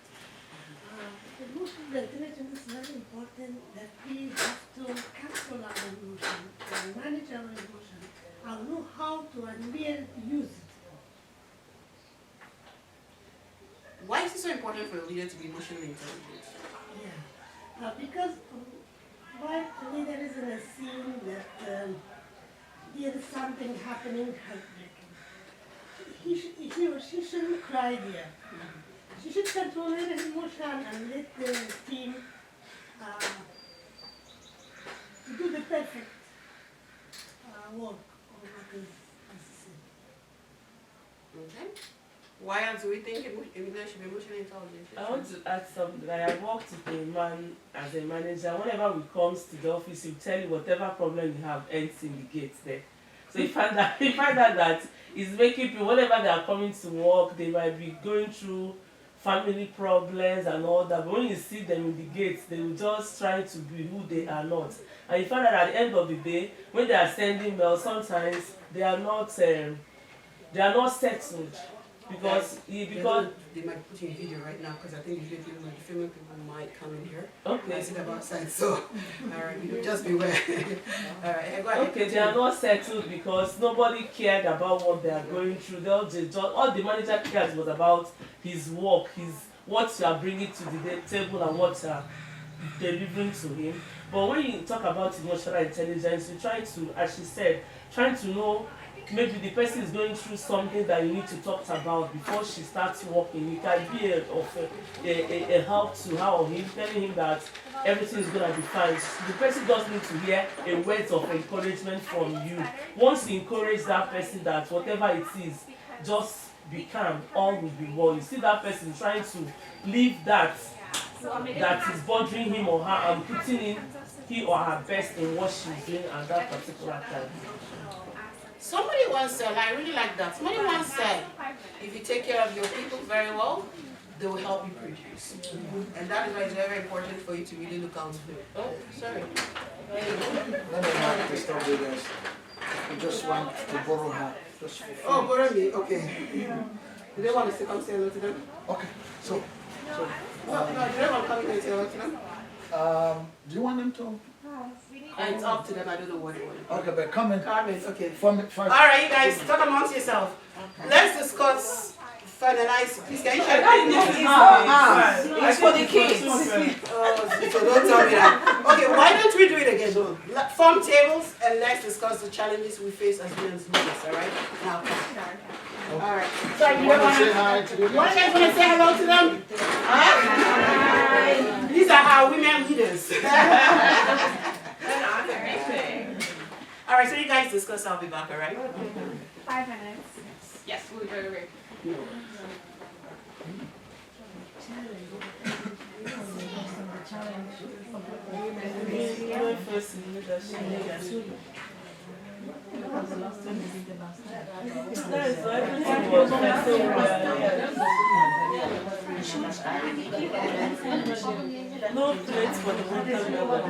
Emotional intelligence is very important, that we have to control our emotion and manage our emotion and know how to and where to use it. Why is it so important for a leader to be emotionally intelligent? Yeah, because while a leader is in a scene that there is something happening, he or she shouldn't cry there. She should control her emotion and let the team do the perfect work on what is necessary. Okay. Why else do we think a leader should be emotionally intelligent? I want to add something. I worked with a man as a manager. Whenever he comes to the office, he'll tell you whatever problem you have ends in the gate there. So you find out that it's making people, whenever they are coming to work, they might be going through family problems and all that. But when you see them in the gates, they will just try to be who they are not. And you find out at the end of the day, when they are sending mail, sometimes they are not settled. Because they might put in video right now because I think the female people might come in here. Okay. I see them outside, so just beware. Alright, go ahead. Okay, they are not settled because nobody cared about what they are going through. All the manager cares was about his work, what you are bringing to the table and what you are delivering to him. But when you talk about emotional intelligence, you try to, as she said, trying to know maybe the person is going through something that you need to talk about before she starts working. You can be a help to her or him, telling him that everything is going to be fine. The person does need to hear a word of encouragement from you. Once you encourage that person that whatever it is, just be calm, all will be well. You see that person trying to leave that is bothering him or her and putting in he or her best in what she's doing at that particular time. Somebody once said, I really like that. Somebody once said, if you take care of your people very well, they will help you produce. And that is why it's very important for you to really look out for it. Oh, sorry. Let me not disturb you guys. I just want to borrow her. Just for free. Oh, borrow me, okay. Do they want us to come say hello to them? Okay, so No, do they want to come and say hello to them? do you want them to? It's up to them, I don't know what they want. Okay, but come in. Comments, okay. 5 Alright, you guys, talk amongst yourself. Let's discuss finalize, please can you share It's for the kids. Oh, so don't tell me that. Okay, why don't we do it again? So, form tables and let's discuss the challenges we face as women's leaders, alright? Now, alright. So, You want to say hi to the you guys want to say hello to them? Huh? These are our women leaders. Alright, so you guys discuss, I'll be back, alright? 5 minutes. Yes, we'll be very ready. Women first in leadership. Because the last time we did the last time. Nice, so everything was like so no plates for the watermelon.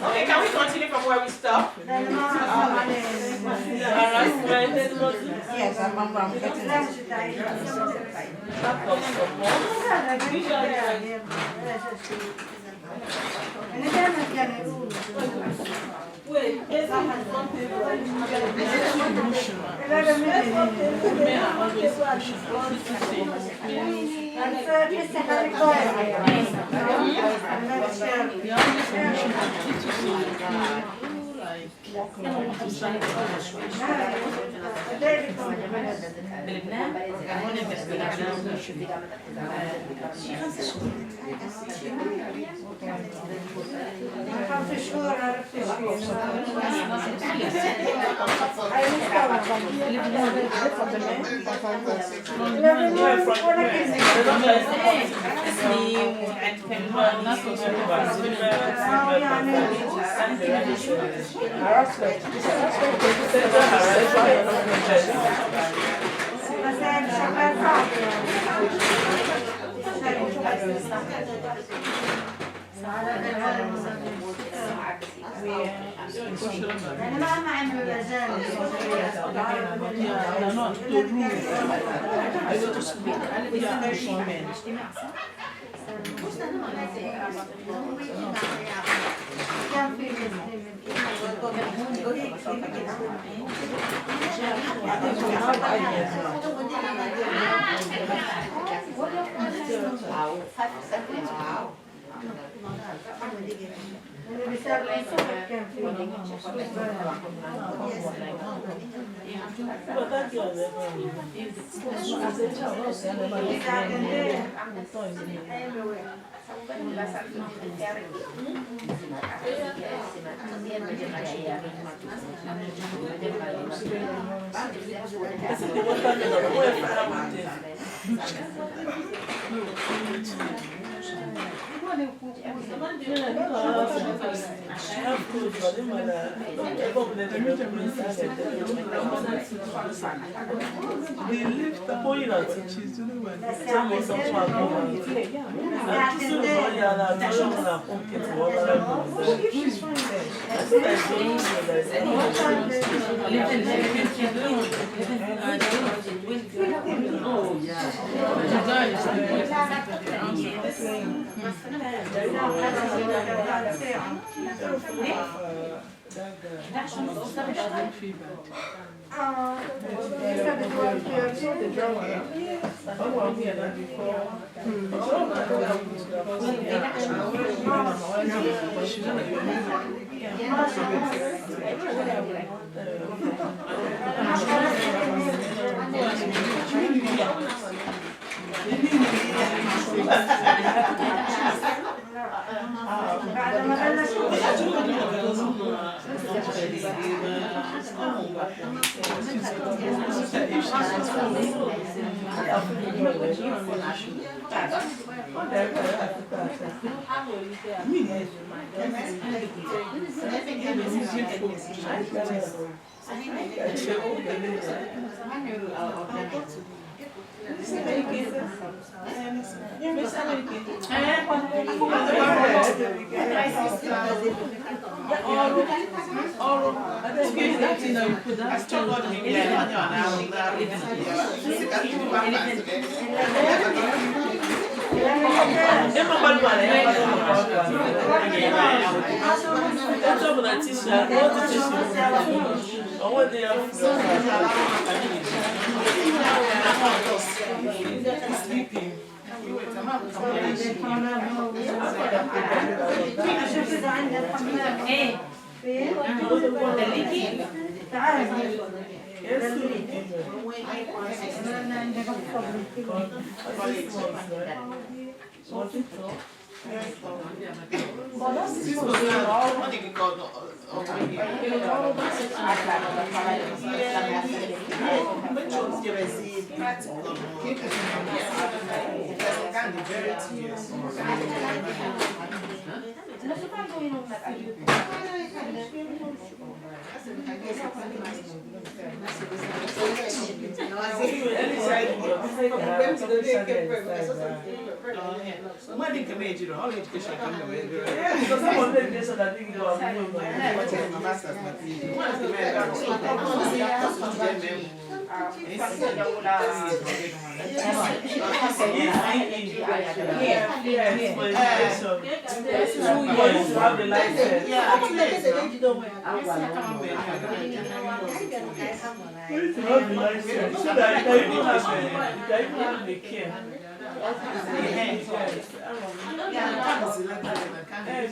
Okay, can we continue from where we stopped? Yes, I'm getting it.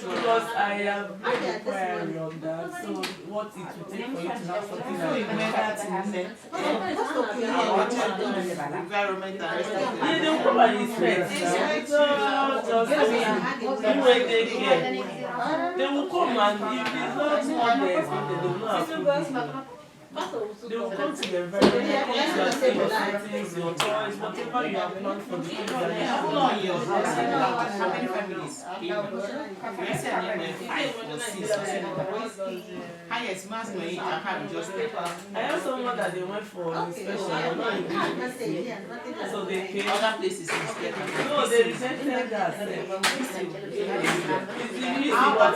Because I am inquiring on that, so what it will take for you to have something like environmental they will come and inspect. So just when they care, they will come and if it's not what they expect, they will not approve. They will come to the environment, come to your things, your toys, whatever you have planned for the kids that you have on your house. How many families? Let's say I need 5 or 6 or 7. Highest mass when you can have just I have someone that they went for inspection, not in so they came. other places instead. No, they rejected that. It's easy, but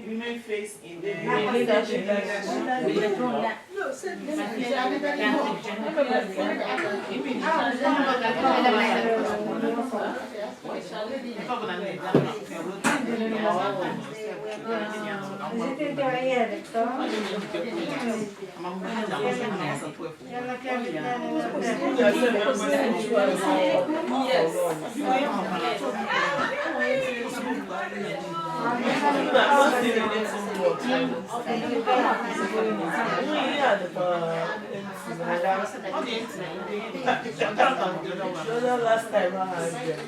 Women face in the last time I had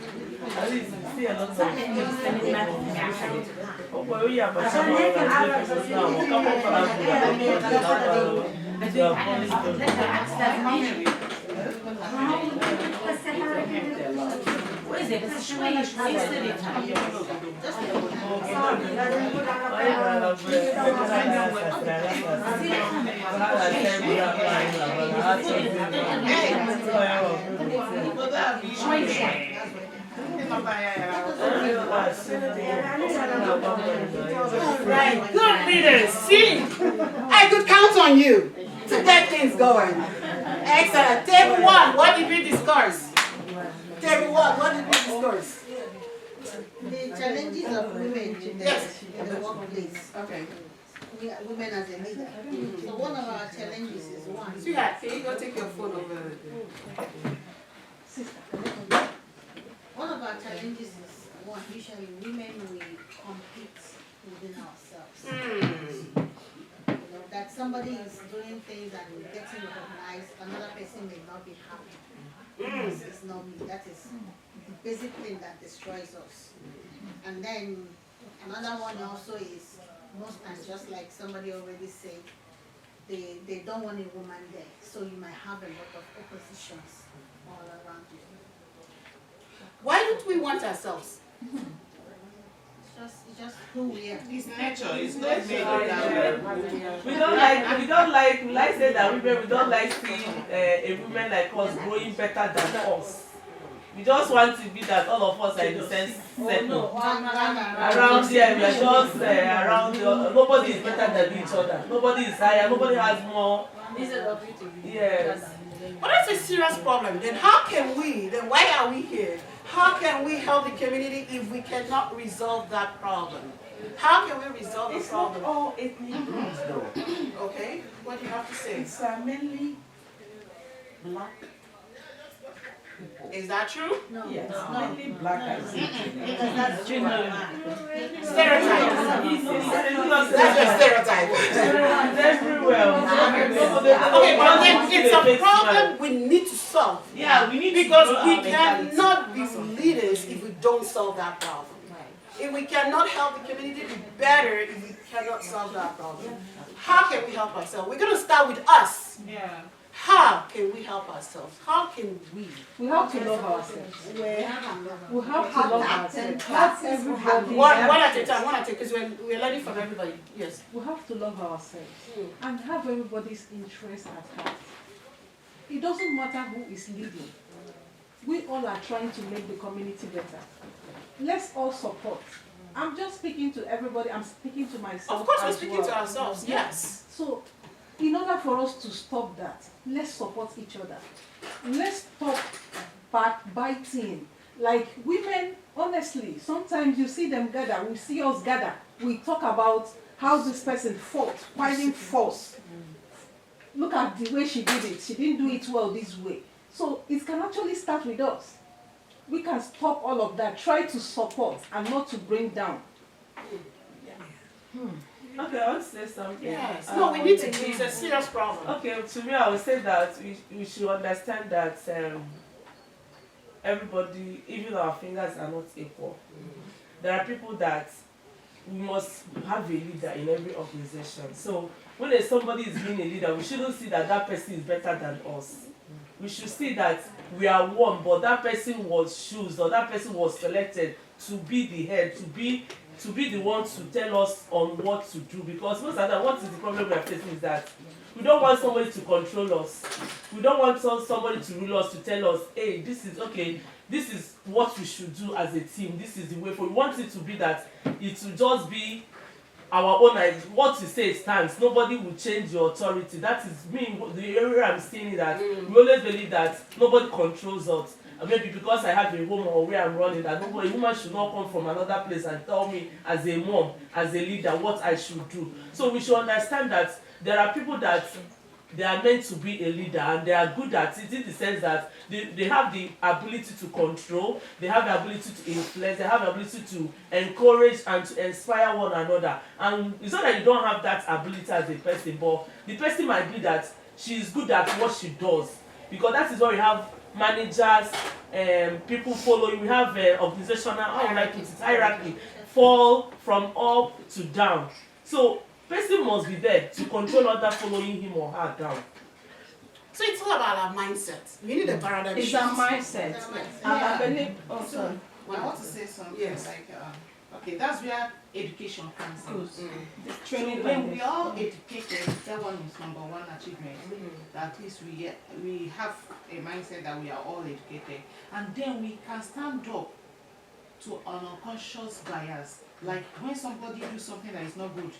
at least see a lot of well, yeah, but Good leaders, see, I could count on you to get things going. Excellent. Table 1, what did we discuss? Tell me what did we discuss? The challenges of women in the workplace. Okay. Women as a leader. So one of our challenges is one. Sweetheart, can you go take your phone over there? One of our challenges is one, usually women we compete within ourselves. You know, that somebody is doing things and getting recognized, another person may not be happy. It's not me. That is the basic thing that destroys us. And then another one also is most times, just like somebody already said, they don't want a woman there. So you might have a lot of oppositions all around you. Why don't we want ourselves? It's just who we are. It's nature. It's not made of that. We don't like say that women, we don't like seeing a woman like us growing better than us. We just want to be that all of us are in the same circle. Around here, we are just around. Nobody is better than each other. Nobody is higher. Nobody has more. Yes. But that's a serious problem. Then why are we here? How can we help the community if we cannot resolve that problem? How can we resolve the problem? It's not all ethnic groups though. Okay, what do you have to say? It's mainly black people. Is that true? No, Yes, it's not. mainly black and Because that's general. Stereotype. That's a stereotype. everywhere. Okay, but then it's a problem we need to solve. Yeah, we need Because to we cannot be leaders if we don't solve that problem. If we cannot help the community be better if we cannot solve that problem. How can we help ourselves? We're going to start with us. Yeah. How can we help ourselves? How can we? We have to love ourselves. We have to love ourselves. Not everybody. One at a time, because we're learning from everybody. Yes. We have to love ourselves and have everybody's interest at heart. It doesn't matter who is leading. We all are trying to make the community better. Let's all support. I'm just speaking to everybody. I'm speaking to myself. Of course, we're as speaking well. to ourselves. Yes. So, in order for us to stop that, let's support each other. Let's stop backbiting. Like women, honestly, sometimes you see them gather, we see us gather, we talk about how this person fought, finding force. Look at the way she did it. She didn't do it well this way. So it can actually start with us. We can stop all of that, try to support and not to bring down. Okay, I want to say something. Yes. No, we need to. It's a serious problem. Okay, to me, I would say that we should understand that everybody, even our fingers are not equal. There are people that we must have a leader in every organization. So when somebody is being a leader, we shouldn't see that that person is better than us. We should see that we are one, but that person was chosen or that person was selected to be the head, to be the one to tell us on what to do. Because most of the time, what is the problem we are facing is that we don't want somebody to control us. We don't want somebody to rule us, to tell us, hey, this is okay, this is what we should do as a team, this is the way forward. We want it to be that it will just be our own idea. What you say stands. Nobody will change your authority. That is me. The area I'm seeing that we always believe that nobody controls us. Maybe because I have a home or where I'm running, that nobody, a woman should not come from another place and tell me as a mom, as a leader, what I should do. So we should understand that there are people that they are meant to be a leader and they are good at it in the sense that they have the ability to control, they have the ability to influence, they have the ability to encourage and to inspire one another. And it's not that you don't have that ability as a person, but the person might be that she is good at what she does. Because that is why we have managers, people following, we have organizational hierarchy, fall from up to down. So person must be there to control others following him or her down. So it's all about our mindset. We need a paradigm shift. It's a mindset. And I believe also. I want to say something like, okay, that's where education comes in. So when we are educated, that one is number one achievement. That at least we have a mindset that we are all educated, and then we can stand up to an unconscious bias. Like when somebody do something that is not good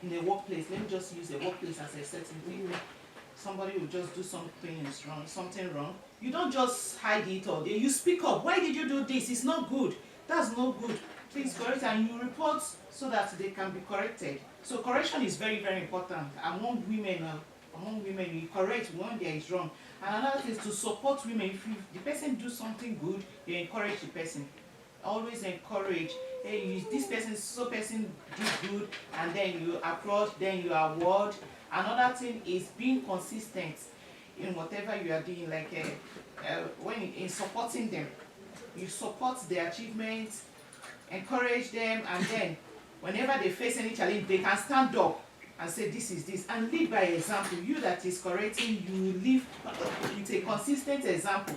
in a workplace, let me just use a workplace as a certain thing. somebody will just do something wrong, you don't just hide it or you speak up. Why did you do this? It's not good. That's not good. Please correct, and you report so that they can be corrected. So correction is very, very important among women. You correct when there is wrong. And another thing is to support women. If the person do something good, you encourage the person. Always encourage. Hey, this person did good, and then you applaud, then you award. Another thing is being consistent in whatever you are doing. Like when in supporting them, you support their achievements, encourage them, and then whenever they face any challenge, they can stand up and say this is this, and lead by example. You that is correcting, you live with a consistent example.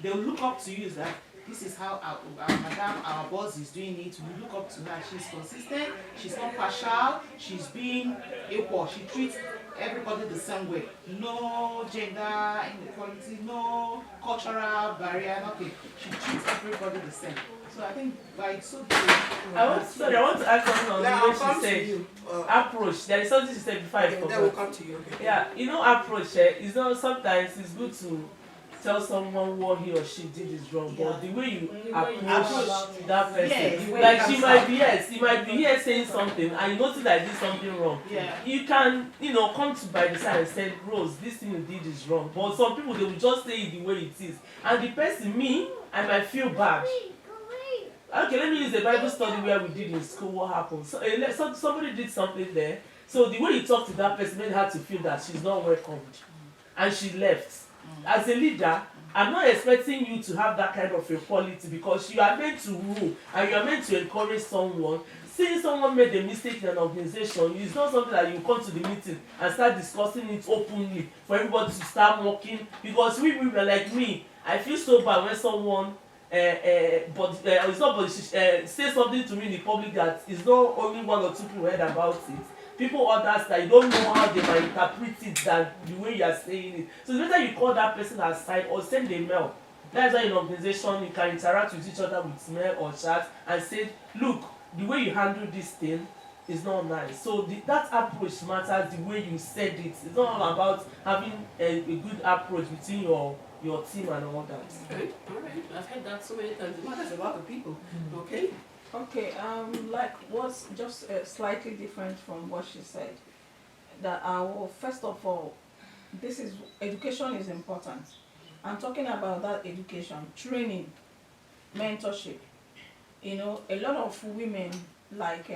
They will look up to you that this is how our madam, our boss is doing it. We look up to her. She's consistent, she's not partial, she's being equal, she treats everybody the same way. No gender inequality, no cultural barrier, nothing. She treats everybody the same. So I think by so doing, I want to add something on I'll the come way to she you. said approach. There is something she said before I forgot. Then we'll come to you. Okay. Yeah, you know, approach. It's not sometimes it's good to tell someone what he or she did is wrong, but the way you approach that person, like she might be here saying something, and you notice that I did something wrong. Yeah. You can, come to by the side and say, Rose, this thing you did is wrong. But some people, they will just say it the way it is, and the person, I might feel bad. Okay, let me use the Bible study where we did in school. What happened? So, somebody did something there. So the way you talk to that person made her to feel that she's not welcomed, and she left. As a leader, I'm not expecting you to have that kind of equality, because you are meant to rule and you are meant to encourage someone. Seeing someone made a mistake in an organization is not something that you come to the meeting and start discussing it openly for everybody to start mocking. Because we women like me, I feel so bad when someone it's not, but she say something to me in the public that is not only one or two people heard about it. People others that you don't know how they might interpret it than the way you are saying it. So it's better you call that person aside or send a mail. That's why in an organization you can interact with each other with mail or chat and say, look, the way you handle this thing is not nice. So that approach matters, the way you said it. It's not all about having a good approach between your team and all that. Okay, all right. I've heard that so many times. It matters a lot of people. Okay. Okay, like what's just slightly different from what she said. That first of all, education is important. I'm talking about that education, training, mentorship. A lot of women, like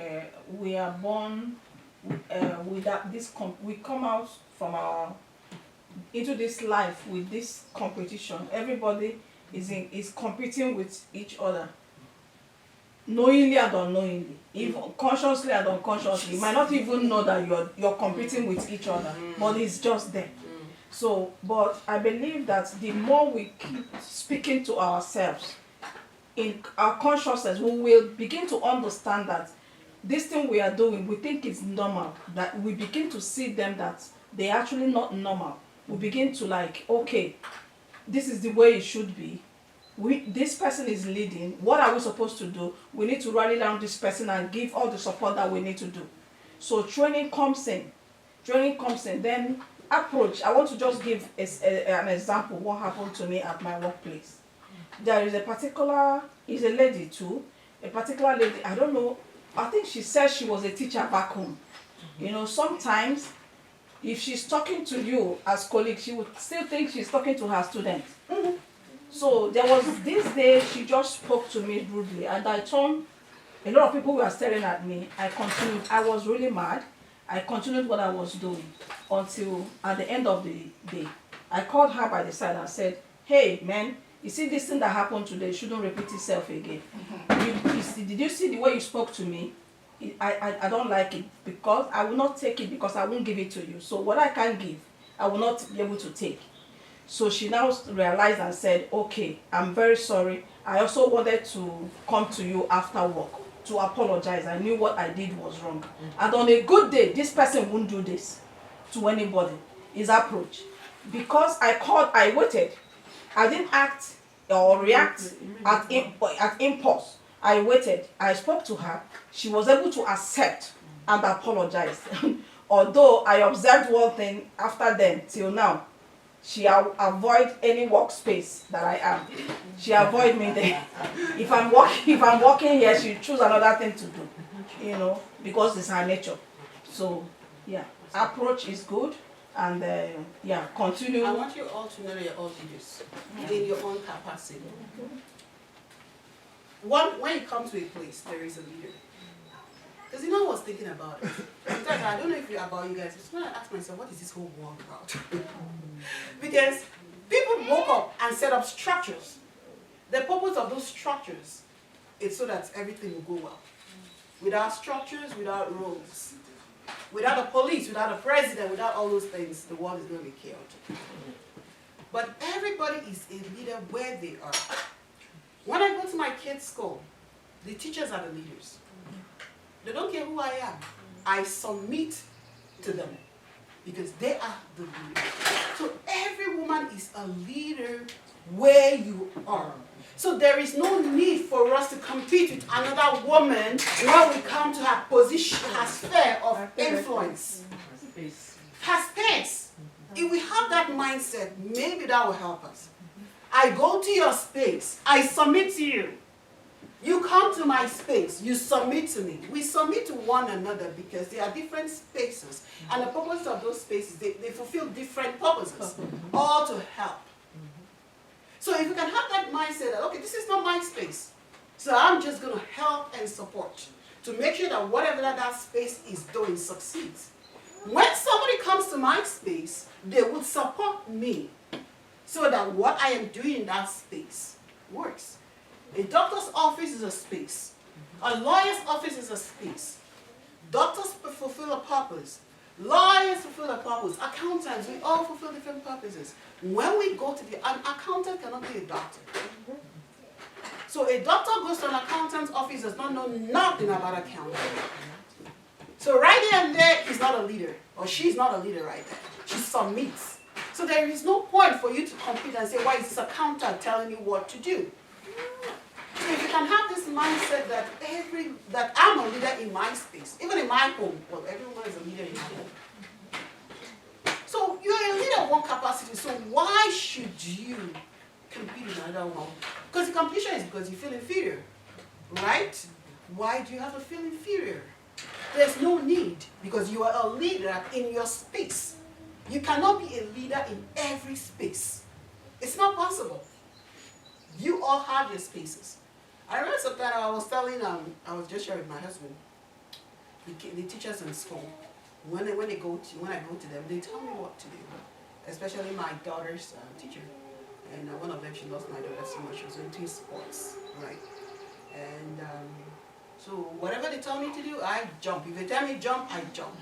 we are born with we come out from into this life with this competition. Everybody is competing with each other, knowingly and unknowingly, even consciously and unconsciously. You might not even know that you're competing with each other, but it's just there. So, but I believe that the more we keep speaking to ourselves in our consciousness, we will begin to understand that this thing we are doing, we think it's normal, that we begin to see them that they're actually not normal. We begin to okay, this is the way it should be. This person is leading. What are we supposed to do? We need to rally down this person and give all the support that we need to do. So training comes in. Then approach. I want to just give an example what happened to me at my workplace. There is a lady too, a particular lady, I don't know, I think she said she was a teacher back home. Sometimes if she's talking to you as colleagues, she would still think she's talking to her students. So there was this day she just spoke to me rudely, and I turned, a lot of people were staring at me. I continued, I was really mad. I continued what I was doing until at the end of the day, I called her by the side and said, hey man, you see this thing that happened today shouldn't repeat itself again. Did you see the way you spoke to me? I don't like it, because I will not take it, because I won't give it to you. So what I can give, I will not be able to take. So she now realized and said, okay, I'm very sorry. I also wanted to come to you after work to apologize. I knew what I did was wrong. And on a good day, this person won't do this to anybody. His approach. Because I waited. I didn't act or react at impulse. I waited. I spoke to her. She was able to accept and apologize. Although I observed one thing after then till now, she avoid any workspace that I am. She avoid me there. If I'm working here, she choose another thing to do, you know, because it's her nature. So yeah, approach is good, and yeah, continue. I want you all to know that you're all leaders in your own capacity. When you come to a place, there is a leader. Because you know, I was thinking about it. Sometimes I don't know if about you guys, but I ask myself, what is this whole world about? Because people woke up and set up structures. The purpose of those structures is so that everything will go well. Without structures, without rules, without the police, without the president, without all those things, the world is going to be chaotic. But everybody is a leader where they are. When I go to my kids' school, the teachers are the leaders. They don't care who I am. I submit to them because they are the leaders. So every woman is a leader where you are. So there is no need for us to compete with another woman when we come to her position, her sphere of influence, her space. If we have that mindset, maybe that will help us. I go to your space, I submit to you. You come to my space, you submit to me. We submit to one another because there are different spaces. And the purpose of those spaces, they fulfill different purposes, all to help. So if you can have that mindset that, okay, this is not my space, so I'm just going to help and support to make sure that whatever that space is doing succeeds. When somebody comes to my space, they would support me so that what I am doing in that space works. A doctor's office is a space. A lawyer's office is a space. Doctors fulfill a purpose. Lawyers fulfill a purpose. Accountants, we all fulfill different purposes. When we go to an accountant cannot be a doctor. So a doctor goes to an accountant's office, does not know nothing about accounting. So right there and there, he's not a leader, or she's not a leader right there. She submits. So there is no point for you to compete and say, why is this accountant telling me what to do? So if you can have this mindset that I'm a leader in my space, even in my home, well, everyone is a leader in my home. So you're a leader of one capacity, so why should you compete in another one? Because the competition is because you feel inferior, right? Why do you have to feel inferior? There's no need, because you are a leader in your space. You cannot be a leader in every space. It's not possible. You all have your spaces. I remember sometime I was I was just sharing with my husband, the teachers in school, when I go to them, they tell me what to do, especially my daughter's teacher. And one of them, she lost my daughter so much, she was into sports, right? And so whatever they tell me to do, I jump. If they tell me jump, I jump.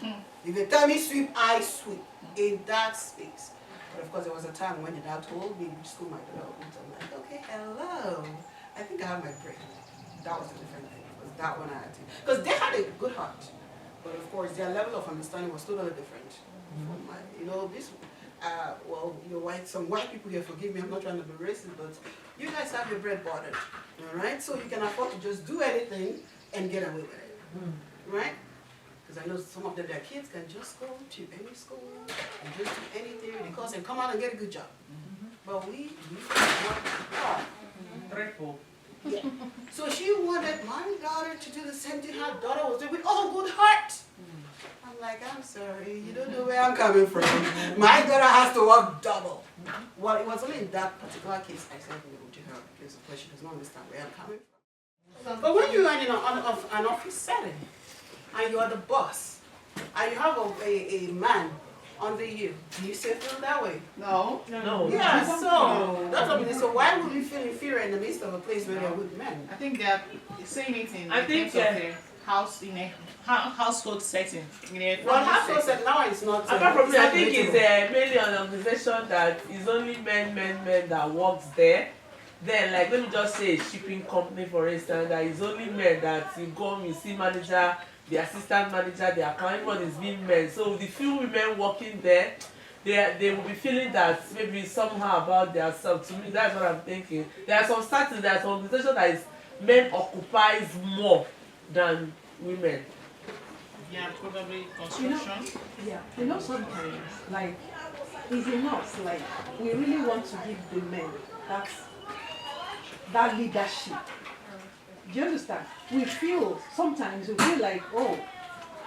If they tell me sweep, I sweep in that space. But of course, there was a time when the dad told me which school my daughter went to. I'm like, okay, hello. I think I have my break. That was a different thing. It was that one I had to. Because they had a good heart. But of course, their level of understanding was totally different. From my, you know, this, well, some white people here, forgive me, I'm not trying to be racist, but you guys have your bread buttered. All right? So you can afford to just do anything and get away with it. Right? Because I know some of them, their kids can just go to any school and just do anything because and come out and get a good job. But we work hard. Yeah. So she wanted my daughter to do the same thing her daughter was doing with all good heart. I'm like, I'm sorry, you don't know where I'm coming from. My daughter has to work double. Well, it was only in that particular case I said no to her because of course she does not understand where I'm coming from. But when you are in an office setting, and you are the boss, and you have a man under you, do you still feel that way? No. Yeah, so that's what I mean. So why would you feel inferior in the midst of a place where there are good men? I think they're saying it in terms of a household setting. Well, household setting now it's not. Apart from I think it's mainly an organization that is only men that works there. Then, like, let me just say a shipping company, for instance, that is only men that you go, you see manager, the assistant manager, the accountant is being men. So the few women working there, they will be feeling that maybe somehow about themselves. To me, that's what I'm thinking. There are some status, there are some organizations that is men occupies more than women. Yeah, probably construction. Sometimes, like, it's enough, like, we really want to give the men that leadership. Do you understand? Sometimes we feel like, oh,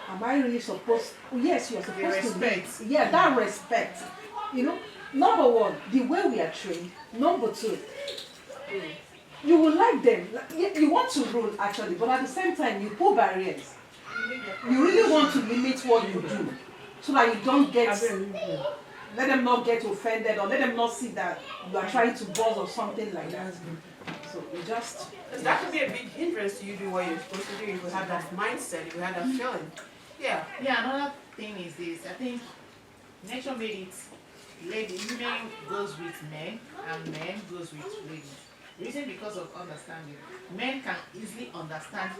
am I really supposed, yes, you're supposed to lead. Yeah, that respect. Number one, the way we are trained. Number two, you will like them. You want to rule actually, but at the same time, you put barriers. You really want to limit what you do so that you don't let them not get offended or let them not see that you are trying to buzz or something like that. So you just... That could be a big hindrance to you do what you're supposed to do if you have that mindset, if you have that feeling. Yeah. Yeah, another thing is this. I think nature made it, women goes with men and men goes with ladies. Reason because of understanding. Men can easily understand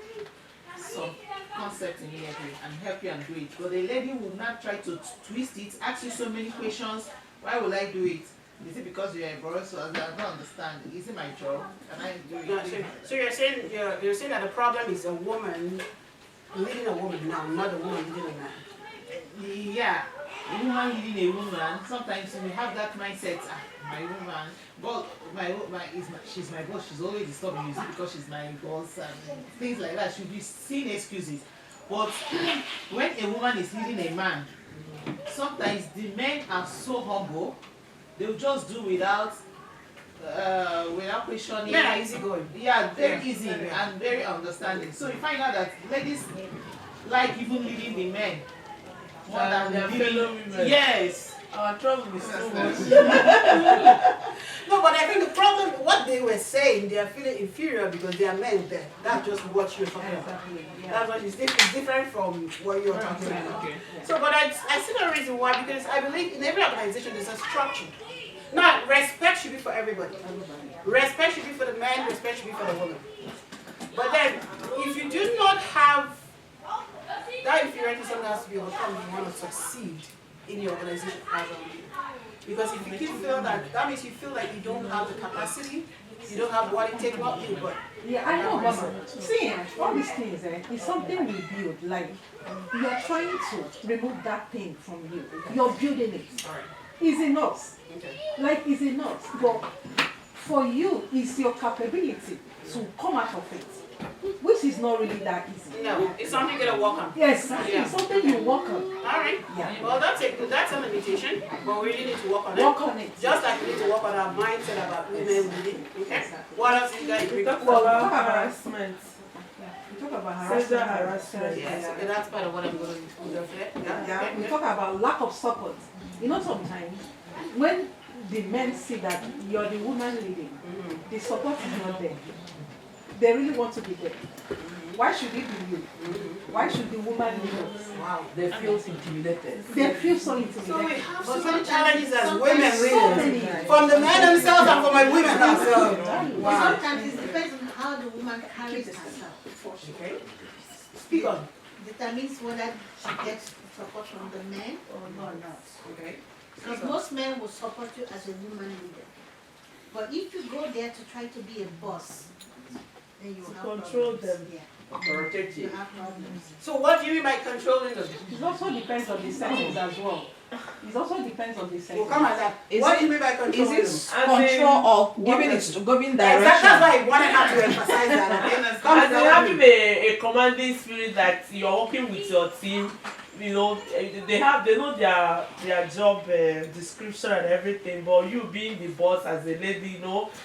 some concept immediately and help you and do it. But the lady will not try to twist it, ask you so many questions. Why will I do it? Is it because you're a boy? So I don't understand. Is it my job? Can I do it? No, so you're saying that the problem is a woman leading a woman now, not a woman leading a man. Yeah, a woman leading a woman. Sometimes we have that mindset. My woman, but she's my boss. She's always disturbing me because she's my boss and things like that. She'll be seeing excuses. But when a woman is leading a man, sometimes the men are so humble, they'll just do without questioning. Men are easy going. Yeah, very easy and very understanding. So you find out that ladies like even leading the men more than their fellow women. Yes. Our trouble is too much. No, but I think the problem, what they were saying, they are feeling inferior because they are men there. That's just what you're talking about. Yeah. That's what it's different from what you're talking about. Okay. So, but I see no reason why, because I believe in every organization there's a structure. Now, respect should be for everybody. Respect should be for the man, respect should be for the woman. But then, if you do not have that inferiority, something has to be overcome if you want to succeed in your organization as a leader. Because if you keep feeling that means you feel like you don't have the capacity, you don't have what it takes, not you, but... Yeah, I know, Mama. See, all these things, is something we build. Like, you're trying to remove that thing from you. You're building it. It's enough. Okay. Like, it's enough. But for you, it's your capability to come out of it. Which is not really that easy. No, it's something you're going to work on. Yes, it's something you work on. Alright. Yeah. Well, that's a limitation, but we really need to work on Work on it. Just like we need to work on our mindset about women leading. Okay? Exactly. What else do you guys bring up? We talk about harassment. We talk about Sexual harassment. harassment. Yes, okay, that's part of what I'm going to do. Yeah, we talk about lack of support. Sometimes when the men see that you're the woman leading, the support is not there. They really want to be there. Why should it be you? Why should the woman lead us? Wow. They feel intimidated. They feel so intimidated. So we have so many challenges as women, So really. many. From the men themselves and from my women themselves. Wow. Sometimes it depends on how the woman carries herself. Okay. Speak on. Determines whether she gets support from the men or not. Okay. Because most men will support you as a woman leader. But if you go there to try to be a boss, then you have control problems. them. Yeah. Protect You you. have problems. So what do you mean by controlling them? It also depends on the settings as well. It also depends on the settings. We'll come at that. What do you mean by controlling them? Is it control or giving direction? That's why I wanted her to emphasize that. As in having a commanding spirit that you're working with your team, they know their job description and everything, but you being the boss as a lady,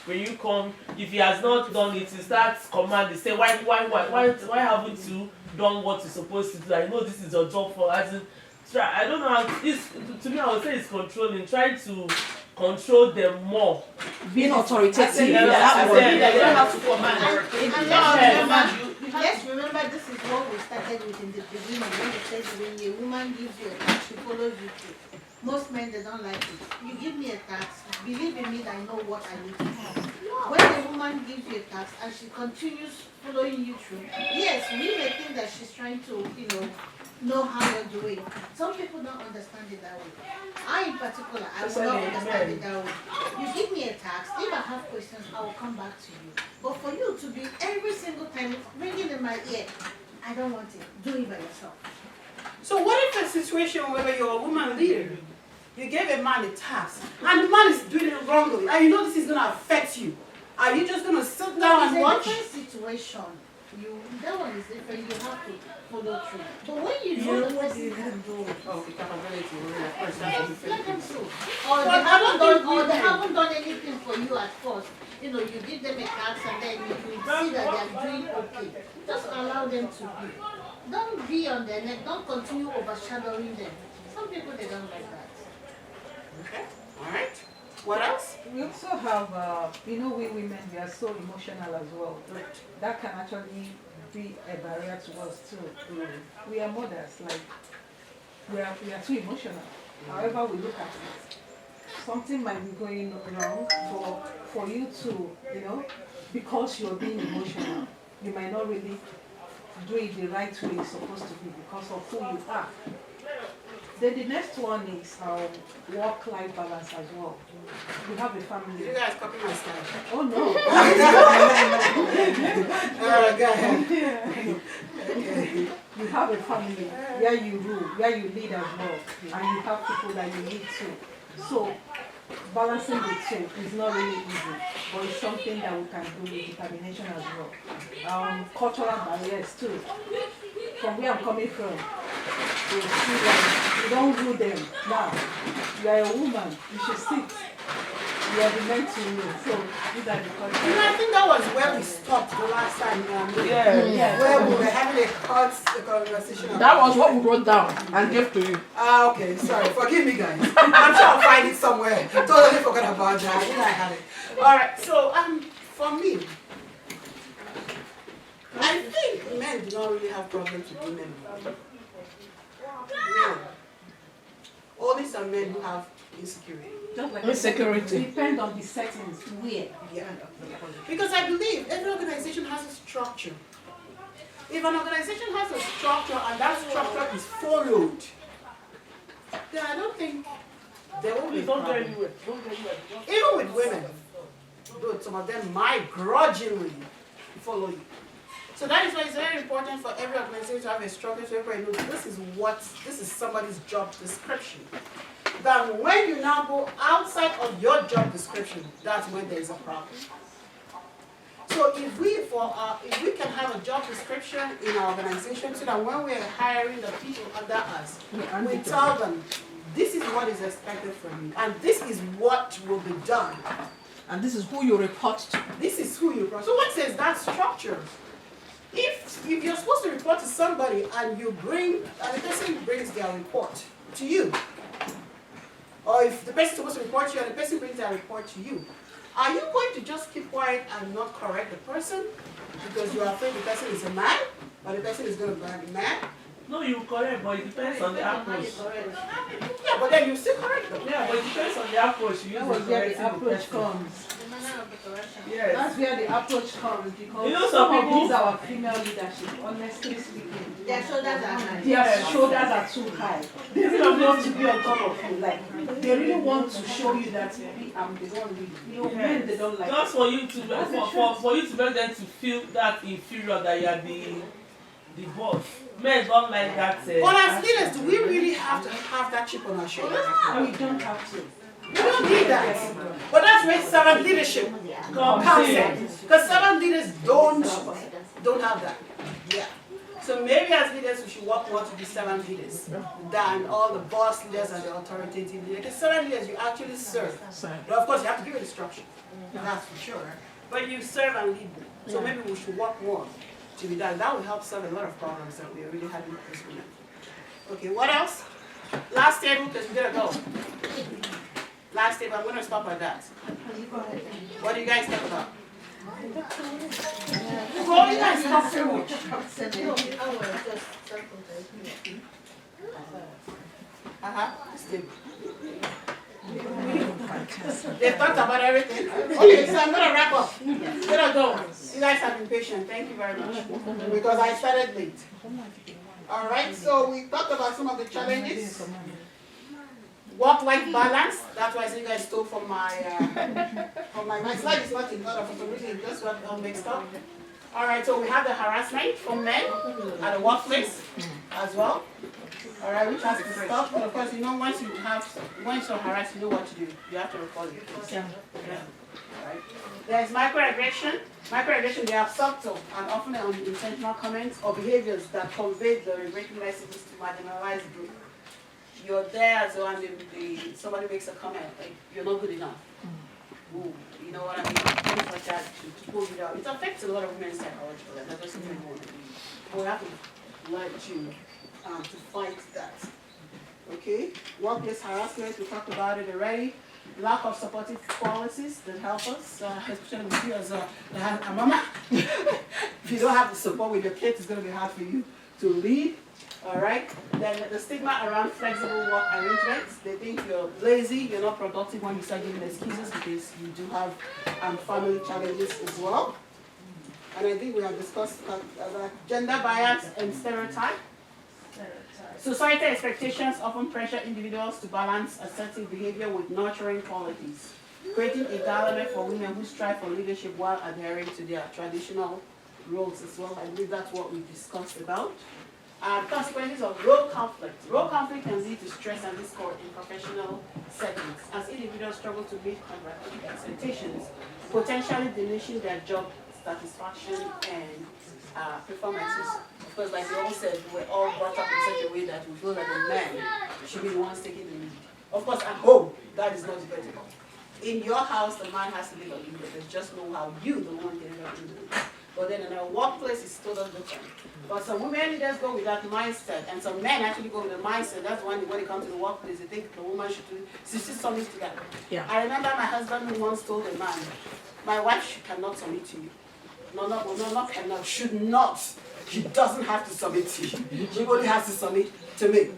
when you come, if he has not done it, you start commanding, say why haven't you done what you're supposed to do? I know this is your job for as in, I don't know how this, to me I would say it's controlling, trying to control them more. Being authoritative. They don't have to command. Let's remember this is what we started with in the beginning when we said when a woman gives you a task, she follows you through. Most men, they don't like it. You give me a task, believe in me that I know what I need to do. When a woman gives you a task and she continues following you through, yes, we may think that she's trying to, know how you're doing. Some people don't understand it that way. I, in particular, I will not understand it that way. You give me a task, if I have questions, I will come back to you. But for you to be every single time ringing in my ear, I don't want it. Do it by yourself. So what if a situation where you're a woman leader, you gave a man a task, and the man is doing it wrongly, and you know this is going to affect you? Are you just going to sit down and watch? It's a different situation. That one is different. You have to follow through. But when you know the person, Oh, accountability. yes, let them do. Or they haven't done anything for you at first. You know, you give them a task and then you see that they are doing okay. Just allow them to be. Don't be on their neck. Don't continue overshadowing them. Some people, they don't like that. Okay, all right. What else? We also have, we women, we are so emotional as well. That can actually be a barrier to us too. We are mothers, like, we are too emotional. However we look at it, something might be going wrong for you to, because you're being emotional, you might not really do it the right way it's supposed to be because of who you are. Then the next one is work-life balance as well. You have a family. You guys copy my style. Oh no. Go ahead. You have a family where you rule, where you lead as well, and you have people that you lead to. So balancing the two is not really easy, but it's something that we can do with determination as well. Cultural barriers too. From where I'm coming from, you see like you don't rule them. Now, you are a woman, you should sit. You are the meant to rule. So these are the cultural. I think that was where we stopped the last time. Where we were having a conversation. That was what we wrote down and gave to you. Ah, okay, sorry. Forgive me, guys. I'm sure I'll find it somewhere. Totally forgot about that. I think I had it. All right. So, for me, I think men do not really have problems with women. Men. Only some men who have insecurity. Just like insecurity. Depend on the settings. Where? Yeah. Because I believe every organization has a structure. If an organization has a structure and that structure is followed, then I don't think there will be a problem. Even with women, though some of them might grudgingly follow you. So that is why it's very important for every organization to have a structure so everybody knows this is somebody's job description. Then when you now go outside of your job description, that's when there is a problem. So if we can have a job description in our organization so that when we are hiring the people under us, we tell them, this is what is expected from you, and this is what will be done. And this is who you report to. This is who you report. So what says that structure? If you're supposed to report to somebody and the person brings their report to you, or if the person is supposed to report to you and the person brings their report to you, are you going to just keep quiet and not correct the person because you are afraid the person is a man or the person is going to burn the man? No, you correct, but it depends on the approach. Yeah, but then you still correct them. Yeah, but it depends on the approach. You That use was the where the correcting approach person. comes. Yes. That's where the approach comes because You know, some of people- these our female leadership, honestly speaking, Their shoulders are high. their shoulders are too high. They really want to be on top of you. Like they really want to show you that maybe I'm the one leading. Men they don't like Just it. for you to for you to make them to feel that inferior that you are the boss. Men don't like that. But as leaders, do we really have to have that chip on our shoulder? We don't have to. We don't need that. But that's where servant leadership comes in. Because servant leaders don't have that. Yeah. So maybe as leaders we should work more to be servant leaders than all the boss leaders and the authoritative leaders. Because servant leaders you actually serve. But of course you have to give it a structure. That's for sure. But you serve and lead them. So maybe we should work more to be that. That will help solve a lot of problems that we are really having with this women. Okay, what else? Last table, because we gotta go. Last table, I'm gonna stop at that. What do you guys talk about? Well, you guys talk too much. This table. They've talked about everything. Okay, so I'm gonna wrap up. Gonna go. You guys have been patient. Thank you very much. Because I started late. Alright, so we talked about some of the challenges. Work-life balance. That's why I said you guys stole from my slide is not in order for some reason. That's what all mixed up. Alright, so we have the harassment from men at the workplace as well. All right, which has to stop. But of course, you know, once you're harassed, you know what to do. You have to report it. Yeah. Right. There's microaggression. Microaggression, they are subtle and often unintentional comments or behaviors that convey the regretful messages to marginalized group. You're there as well, and somebody makes a comment like you're not good enough. Ooh, you know what I mean? Things like that to pull you down. It affects a lot of women's psychological, and that doesn't really want to be. We have to learn to fight that. Okay? Workplace harassment, we talked about it already. Lack of supportive policies that help us, especially with you as a mama. If you don't have the support with your kids, it's going to be hard for you to lead. All right? Then the stigma around flexible work arrangements. They think you're lazy, you're not productive when you start giving excuses because you do have family challenges as well. And I think we have discussed gender bias and stereotype. Societal expectations often pressure individuals to balance assertive behavior with nurturing qualities, creating a dilemma for women who strive for leadership while adhering to their traditional roles as well. I believe that's what we discussed about. Consequences of role conflict. Role conflict can lead to stress and discord in professional settings as individuals struggle to meet contractual expectations, potentially diminishing their job satisfaction and performances. Of course, like we all said, we're all brought up in such a way that we feel that the man should be the one taking the lead. Of course, at home, that is not debatable. In your house, the man has to be the leader. There's just know how you, the woman, can ever do it. But then in a workplace, it's totally different. But some women leaders go with that mindset, and some men actually go with the mindset. That's when they come to the workplace, they think the woman should do something to them. Yeah. I remember my husband who once told a man, my wife cannot submit to you. No, not cannot, should not. She doesn't have to submit to you. She only has to submit to me.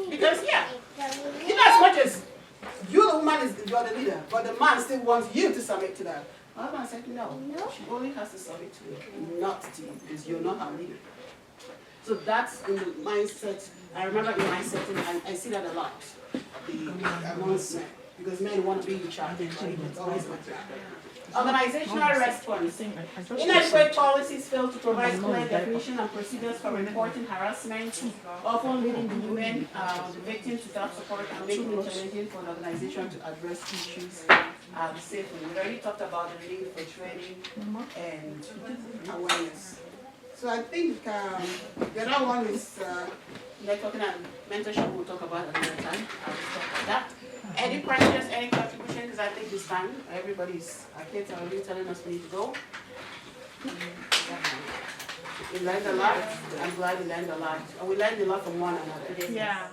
Because, yeah, you know, as much as you, the woman, you're the leader, but the man still wants you to submit to that. My husband said, no, she only has to submit to you, not to you, because you're not her leader. So that's in the mindset. I remember in my setting, I see that a lot. Amongst men, because men want to be in charge. It's always my job. Organizational response. Inadequate policies fail to provide clear definition and procedures for reporting harassment, often leading the women, the victims, without support and making it challenging for the organization to address issues safely. We already talked about the need for training and awareness. So I think the other one is networking and mentorship. We'll talk about another time. I'll just talk about that. Any questions, any contributions? I think this time everybody's, our kids are already telling us we need to go. We learned a lot. I'm glad we learned a lot. And we learned a lot from one another. Yeah.